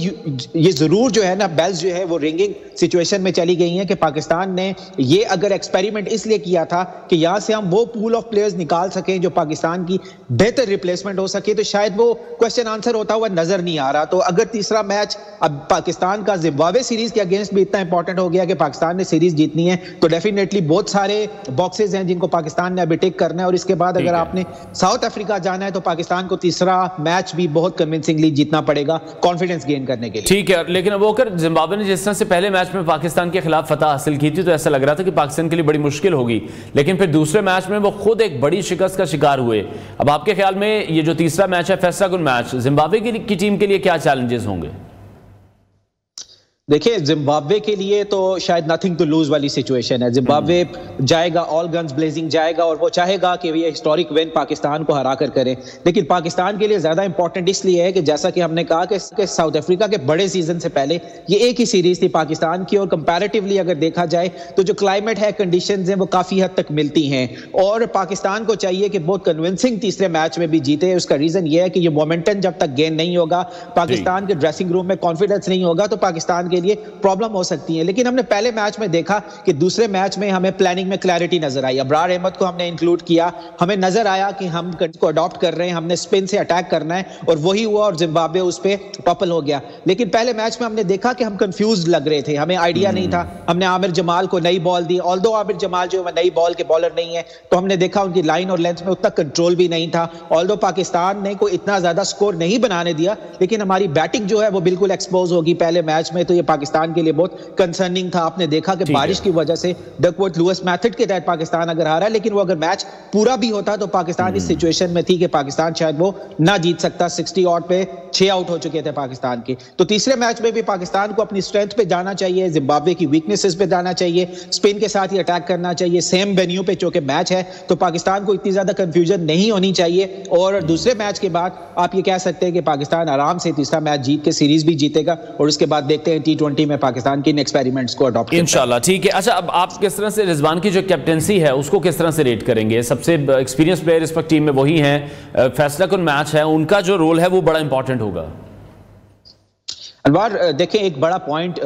[SPEAKER 6] یہ ضرور جو ہے نا بیلز جو ہے وہ رنگنگ سچویشن میں چلی گئی ہیں کہ پاکستان نے یہ اگر ایکسپیریمنٹ اس لیے کیا تھا کہ یہاں سے ہم وہ پول آف پلیئرز نکال سکیں جو پاکستان کی بہتر ریپلیسمنٹ ہو سکے، تو شاید وہ کوشچن آنسر ہوتا ہوا نظر نہیں آ رہا۔ تو اگر تیسرا میچ اب پاکستان کا زمبابوے سیریز کے اگینسٹ بھی اتنا امپورٹنٹ ہو گیا کہ پاکستان نے سیریز جیتنی ہے، تو ڈیفینیٹلی بہت سارے باکسز ہیں جن کو پاکستان نے ابھی ٹک کرنا ہے۔ اور اس کے بعد اگر آپ نے ساؤتھ افریقہ جانا ہے تو پاکستان کو تیسرا میچ بھی بہت کنونسنگلی جیتنا پڑے گا کانفیڈنس گین کرنے کے لیے۔
[SPEAKER 1] ٹھیک ہے، لیکن اب وہ زمبابوے نے جس طرح سے پہلے میچ میں پاکستان کے خلاف فتح حاصل کی تھی تو ایسا لگ رہا تھا کہ پاکستان کے لیے بڑی مشکل ہوگی، لیکن پھر دوسرے میچ میں وہ خود ایک بڑی شکست کا شکار ہوئے۔ اب آپ کے خیال میں یہ جو تیسرا میچ ہے فیصلہ کن میچ، زمبابوے کی ٹیم کے لیے کیا چیلنجز ہوں گے؟
[SPEAKER 6] دیکھیں، زمبابوے کے لیے تو شاید نتھنگ ٹو لوز والی سچویشن ہے۔ زمبابوے جائے گا آل گنز بلیزنگ جائے گا اور وہ چاہے گا کہ یہ ہسٹورک ون پاکستان کو ہرا کر کرے، لیکن پاکستان کے لیے زیادہ امپورٹنٹ اس لیے ہے کہ جیسا کہ ہم نے کہا کہ ساؤتھ افریقہ کے بڑے سیزن سے پہلے یہ ایک ہی سیریز تھی پاکستان کی، اور کمپیریٹیولی اگر دیکھا جائے تو جو کلائمیٹ ہے، کنڈیشنز ہیں، وہ کافی حد تک ملتی ہیں، اور پاکستان کو چاہیے کہ بہت کنونسنگ تیسرے میچ میں بھی جیتے۔ اس کا ریزن یہ ہے کہ یہ مومنٹم جب تک گین نہیں ہوگا، پاکستان کے ڈریسنگ روم میں کانفیڈنس نہیں ہوگا، تو پاکستان کے لیے پرابلم ہو سکتی ہیں۔ لیکن ہم نے پہلے میچ میں دیکھا کہ دوسرے میچ میں ہمیں پلاننگ میں کلیئرٹی نظر آئی، ابرار احمد کو ہم نے انکلوڈ کیا، ہمیں نظر آیا کہ ہم کو اڈاپٹ کر رہے ہیں، ہم نے سپن سے اٹیک کرنا ہے، اور وہی ہوا، اور زمبابوے اس پہ ٹاپل ہو گیا۔ لیکن پہلے میچ میں ہم نے دیکھا کہ ہم کنفیوزڈ لگ رہے تھے، ہمیں آئیڈیا نہیں تھا۔ ہم نے عامر جمال کو نئی بال دی، آلدو عامر جمال جو نئی بال کے بالر نہیں ہے، تو ہم نے دیکھا ان کی لائن اور لینتھ میں اتنا کنٹرول بھی نہیں تھا۔ آلدو پاکستان نے کوئی اتنا زیادہ سکور نہیں بنانے دیا، لیکن ہماری بیٹنگ جو ہے وہ بالکل ایکسپوز ہوگی پہلے میچ میں، تو یہ پاکستان کے لیے بہت کنسرننگ تھا۔ آپ نے دیکھا کہ بارش کی وجہ سے ڈکورٹ لوئس میتھڈ کے تحت پاکستان اگر ہارا، لیکن وہ اگر میچ پورا بھی ہوتا تو پاکستان اس سچویشن میں تھی کہ پاکستان شاید وہ نہ جیت سکتا۔ 60 آؤٹ پہ 6 آؤٹ ہو چکے تھے پاکستان کے۔ تو تیسرے میچ میں بھی پاکستان کو اپنی اسٹرینتھ پہ جانا چاہیے، زمبابوے کی ویکنیسز پہ جانا چاہیے، اسپن کے ساتھ ہی اٹیک کرنا چاہیے، سیم وینیو پہ چونکہ میچ ہے تو پاکستان کو اتنی زیادہ کنفیوژن نہیں ہونی چاہیے۔ اور دوسرے میچ کے بعد آپ یہ کہہ سکتے ہیں کہ پاکستان آرام سے تیسرا میچ جیت کے سیریز بھی جیتے گا، اور اس کے بعد دیکھتے ہیں T20 میں پاکستان کی ایکسپیریمنٹس کو اڈاپٹ
[SPEAKER 1] انشاءاللہ۔ ٹھیک ہے، اچھا اب آپ کس طرح سے رضوان کی جو کیپٹنسی ہے اس کو کس طرح سے ریٹ کریں گے؟ سب سے ایکسپیرینس پلیئر اس وقت ٹیم میں وہی ہیں، فیصلہ کن میچ ہے، ان کا جو رول ہے وہ بڑا امپورٹنٹ ہوگا۔
[SPEAKER 6] انوار دیکھیں، ایک بڑا پوائنٹ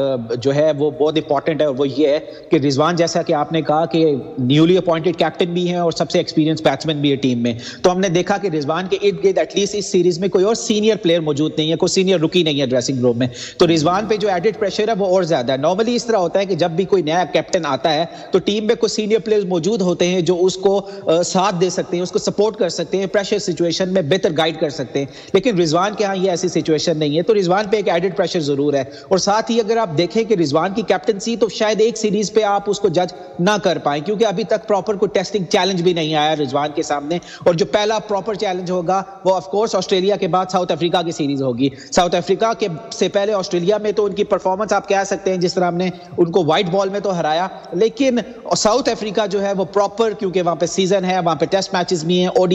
[SPEAKER 6] جو ہے وہ بہت امپورٹنٹ ہے، اور وہ یہ ہے کہ رضوان جیسا کہ آپ نے کہا کہ نیولی اپوائنٹڈ کیپٹن بھی ہیں اور سب سے ایکسپیرینس بیٹسمین بھی ہے ٹیم میں، تو ہم نے دیکھا کہ رضوان کے ارد گرد ایٹ لیسٹ اس سیریز میں کوئی اور سینئر پلیئر موجود نہیں ہے، کوئی سینئر رکی نہیں ہے ڈریسنگ روم میں، تو رضوان پہ جو ایڈڈ پریشر ہے وہ اور زیادہ ہے۔ نارملی اس طرح ہوتا ہے کہ جب بھی کوئی نیا کیپٹن آتا ہے تو ٹیم میں کوئی سینئر پلیئرز موجود ہوتے ہیں جو اس کو ساتھ دے سکتے ہیں، اس کو سپورٹ کر سکتے ہیں، پریشر سچویشن میں بہتر گائیڈ کر سکتے ہیں، لیکن رضوان کے ہاں یہ ایسی سچویشن نہیں ہے، تو رضوان پہ ایک ایڈڈ پریشر ضرور ہے. اور ساتھ ہی اگر آپ دیکھیں کہ رضوان کی کیپٹنسی تو شاید ایک سیریز پہ آپ اس کو جج نہ کر پائیں کیونکہ ابھی تک پراپر کوئی ٹیسٹنگ چیلنج بھی نہیں آیا رضوان کے سامنے. اور جو پہلا پراپر چیلنج ہوگا وہ آف کورس آسٹریلیا کے بعد ساؤتھ افریقہ کی سیریز ہوگی. ساؤتھ افریقہ کے سے پہلے آسٹریلیا میں تو ان کی پرفارمنس آپ کہہ سکتے ہیں جس طرح ہم نے ان کو وائٹ بال میں تو ہرایا, لیکن ساؤتھ افریقہ جو ہے وہ پراپر کیونکہ وہاں پہ سیزن ہے, وہاں پہ ٹیسٹ میچز بھی ہیں, او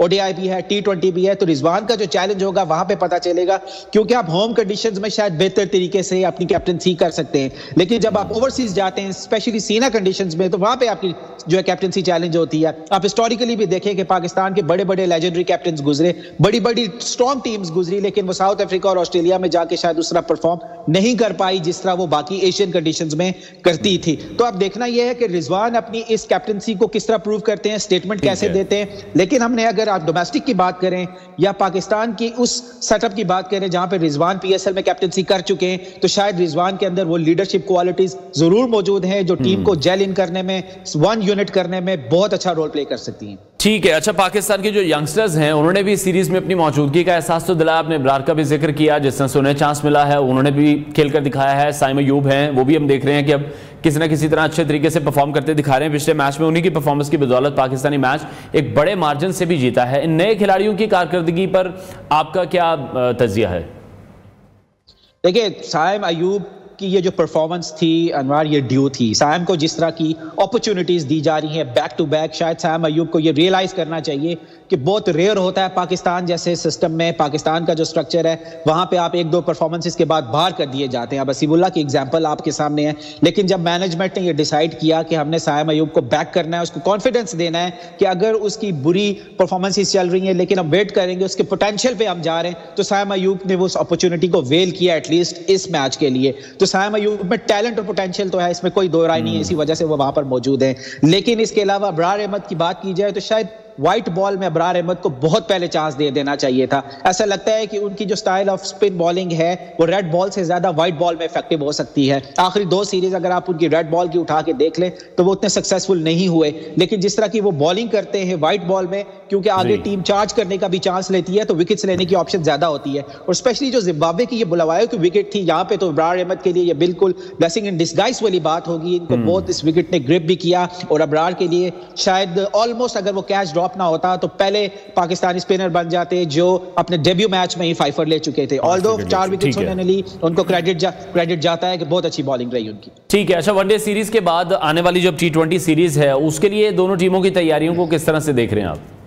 [SPEAKER 6] ڈی آئی بھی ہے, T20 بھی ہے, تو رضوان کا جو چیلنج ہوگا وہاں پہ پتہ چلے گا کیونکہ آپ ہوم کنڈیشنز میں شاید بہتر طریقے سے اپنی کیپٹنسی کر سکتے ہیں, لیکن جب آپ اوورسیز جاتے ہیں اسپیشلی سینا کنڈیشنز میں تو وہاں پہ آپ کی جو ہے کیپٹنسی چیلنج ہوتی ہے. آپ ہسٹوریکلی بھی دیکھیں کہ پاکستان کے بڑے بڑے لیجنڈری کیپٹنز گزرے, بڑی بڑی اسٹرانگ ٹیمز گزری, لیکن وہ ساؤتھ افریقہ اور آسٹریلیا میں جا کے شاید اس طرح پرفارم نہیں کر پائی جس طرح وہ باقی ایشین کنڈیشنز میں کرتی تھی. تو اب دیکھنا یہ ہے کہ رضوان اپنی اس کیپٹنسی کو کس طرح پروو کرتے ہیں, اسٹیٹمنٹ کیسے دیتے ہیں. لیکن ہم نے اگر آپ ڈومیسٹک کی بات کریں یا پاکستان کی اس سیٹ اپ کی بات کریں جہاں پہ رضوان پی ایس ایل میں کیپٹنسی کر چکے ہیں, تو شاید رضوان کے اندر وہ لیڈرشپ کوالٹیز ضرور موجود ہیں جو ٹیم کو جیل ان کرنے میں, ون یونٹ کرنے میں بہت اچھا رول پلے کر سکتی ہیں.
[SPEAKER 1] ٹھیک ہے. اچھا, پاکستان کے جو ینگسٹرز ہیں انہوں نے بھی سیریز میں اپنی موجودگی کا احساس تو دلایا. آپ نے ابرار کا بھی ذکر کیا جس طرح سے انہیں چانس ملا ہے, انہوں نے بھی کھیل کر دکھایا ہے. سائم ایوب ہیں, وہ بھی ہم دیکھ رہے ہیں کہ اب کسی نہ کسی طرح اچھے طریقے سے پرفارم کرتے دکھا رہے ہیں. پچھلے میچ میں انہی کی پرفارمنس کی بدولت پاکستانی میچ ایک بڑے مارجن سے بھی جیتا ہے. ان نئے کھلاڑیوں کی کارکردگی پر آپ کا کیا تجزیہ ہے؟
[SPEAKER 6] دیکھیں, سائم ایوب کی یہ جو پرفارمنس تھی انوار, یہ ڈیو تھی. سائم کو جس طرح کی اپرچونٹیز دی جا رہی ہیں بیک ٹو بیک, شاید سائم ایوب کو یہ ریئلائز کرنا چاہیے کہ بہت ریئر ہوتا ہے پاکستان جیسے سسٹم میں, پاکستان کا جو سٹرکچر ہے وہاں پہ آپ ایک دو پرفارمنسز کے بعد باہر کر دیے جاتے ہیں. اب حسیب اللہ کی ایگزامپل آپ کے سامنے ہے, لیکن جب مینجمنٹ نے یہ ڈیسائیڈ کیا کہ ہم نے سائم ایوب کو بیک کرنا ہے, اس کو کانفیڈنس دینا ہے کہ اگر اس کی بری پرفارمنسز چل رہی ہیں لیکن ہم ویٹ کریں گے, اس کے پوٹینشیل پہ ہم جا رہے ہیں, تو سائم ایوب نے وہ اس اپرچونٹی کو ویل کیا ایٹ لیسٹ اس میچ کے لیے. تو سائم ایوب میں ٹیلنٹ اور پوٹینشیل تو ہے, اس میں کوئی دو رائے نہیں ہے, اسی وجہ سے وہ وہاں پر موجود ہیں. لیکن اس کے علاوہ ابرار احمد کی بات کی جائے تو شاید وائٹ بال میں ابرار احمد کو بہت پہلے چانس دے دینا چاہیے تھا. ایسا لگتا ہے کہ ان کی جو سٹائل آف سپن بالنگ ہے وہ ریڈ بال سے زیادہ وائٹ بال میں افیکٹو ہو سکتی ہے. آخری دو سیریز اگر آپ ان کی ریڈ بال کی اٹھا کے دیکھ لیں تو وہ اتنے سکسیسفل نہیں ہوئے, لیکن جس طرح کی وہ بالنگ کرتے ہیں وائٹ بال میں, کیونکہ آگے ٹیم چارج کرنے کا بھی چانس لیتی ہے تو وکٹس لینے کی آپشن زیادہ ہوتی ہے. اور اسپیشلی جو زمبابوے کی یہ بلوائے کی وکٹ تھی یہاں پہ, تو ابرار احمد کے لیے یہ بالکل بلیسنگ ان ڈسگائز والی بات ہوگی. ان کو بہت اس وکٹ نے گرپ بھی کیا, اور ابرار کے لیے شاید آلموسٹ اگر وہ کیچ ڈراپ نہ ہوتا تو پہلے پاکستانی سپنر بن جاتے جو اپنے ڈیبیو میچ میں ہی فائفر لے چکے تھے. آلدو 4 وکٹس انہوں نے لی, ان کو کریڈٹ جاتا ہے کہ بہت اچھی بالنگ رہی ان کی.
[SPEAKER 1] ٹھیک ہے. اچھا, ون ڈے سیریز کے بعد آنے والی جو T20 سیریز ہے اس کے لیے دونوں ٹیموں کی تیاریوں کو کس طرح سے دیکھ رہے ہیں آپ؟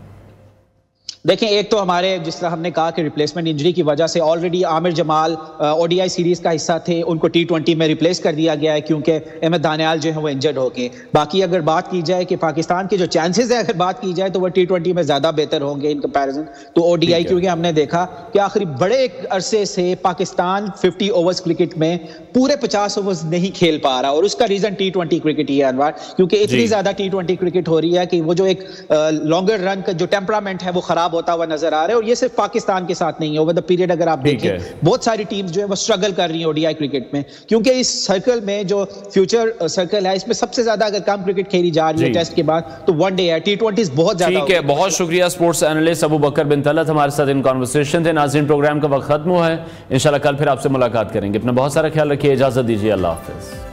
[SPEAKER 6] دیکھیں, ایک تو ہمارے جس طرح ہم نے کہا کہ ریپلیسمنٹ انجری کی وجہ سے already Aamir Jamal O D I series کا حصہ تھے, ان کو T20 میں ریپلیس کر دیا گیا ہے کیونکہ احمد دانیال جو ہے وہ انجرڈ ہو گئے. باقی اگر بات کی جائے کہ پاکستان کے جو چانسز ہے اگر بات کی جائے تو وہ T20 میں زیادہ بہتر ہوں گے ان کمپیریزن تو او ڈی آئی, کیونکہ ہم نے دیکھا کہ آخری بڑے ایک عرصے سے پاکستان 50 اوورز کرکٹ میں پورے 50 اوورز نہیں کھیل پا رہا, اور اس کا ریزن T20 کرکٹ ہی ہے انوار, کیونکہ اتنی زیادہ T20 کرکٹ ہو رہی ہے کہ وہ جو ایک لانگر رن کا جو ٹیمپرامنٹ ہے وہ خراب ہوتا ہوا نظر آ رہا ہے. اور یہ صرف پاکستان کے ساتھ نہیں ہے, اوور دا پیریڈ اگر آپ دیکھیں بہت ساری ٹیمز جو ہے وہ اسٹرگل کر رہی ہیں او ڈی آئی کرکٹ میں, کیونکہ اس سرکل میں جو فیوچر سرکل ہے اس میں سب سے زیادہ اگر کم کرکٹ کھیلی جا رہی ہے ٹیسٹ کے بعد تو ون ڈے ہے. T20 بہت زیادہ.
[SPEAKER 1] ٹھیک ہے, بہت شکریہ. اسپورٹس اینالسٹ ابو بکر بن طلعت ہمارے ساتھ ان کانورسیشن تھے. ناظرین, پروگرام کا وقت ختم ہوا ہے, انشاءاللہ کل پھر آپ سے ملاقات کریں گے. اپنا بہت سارا خیال رکھیے, اجازت دیجیے, اللہ حافظ.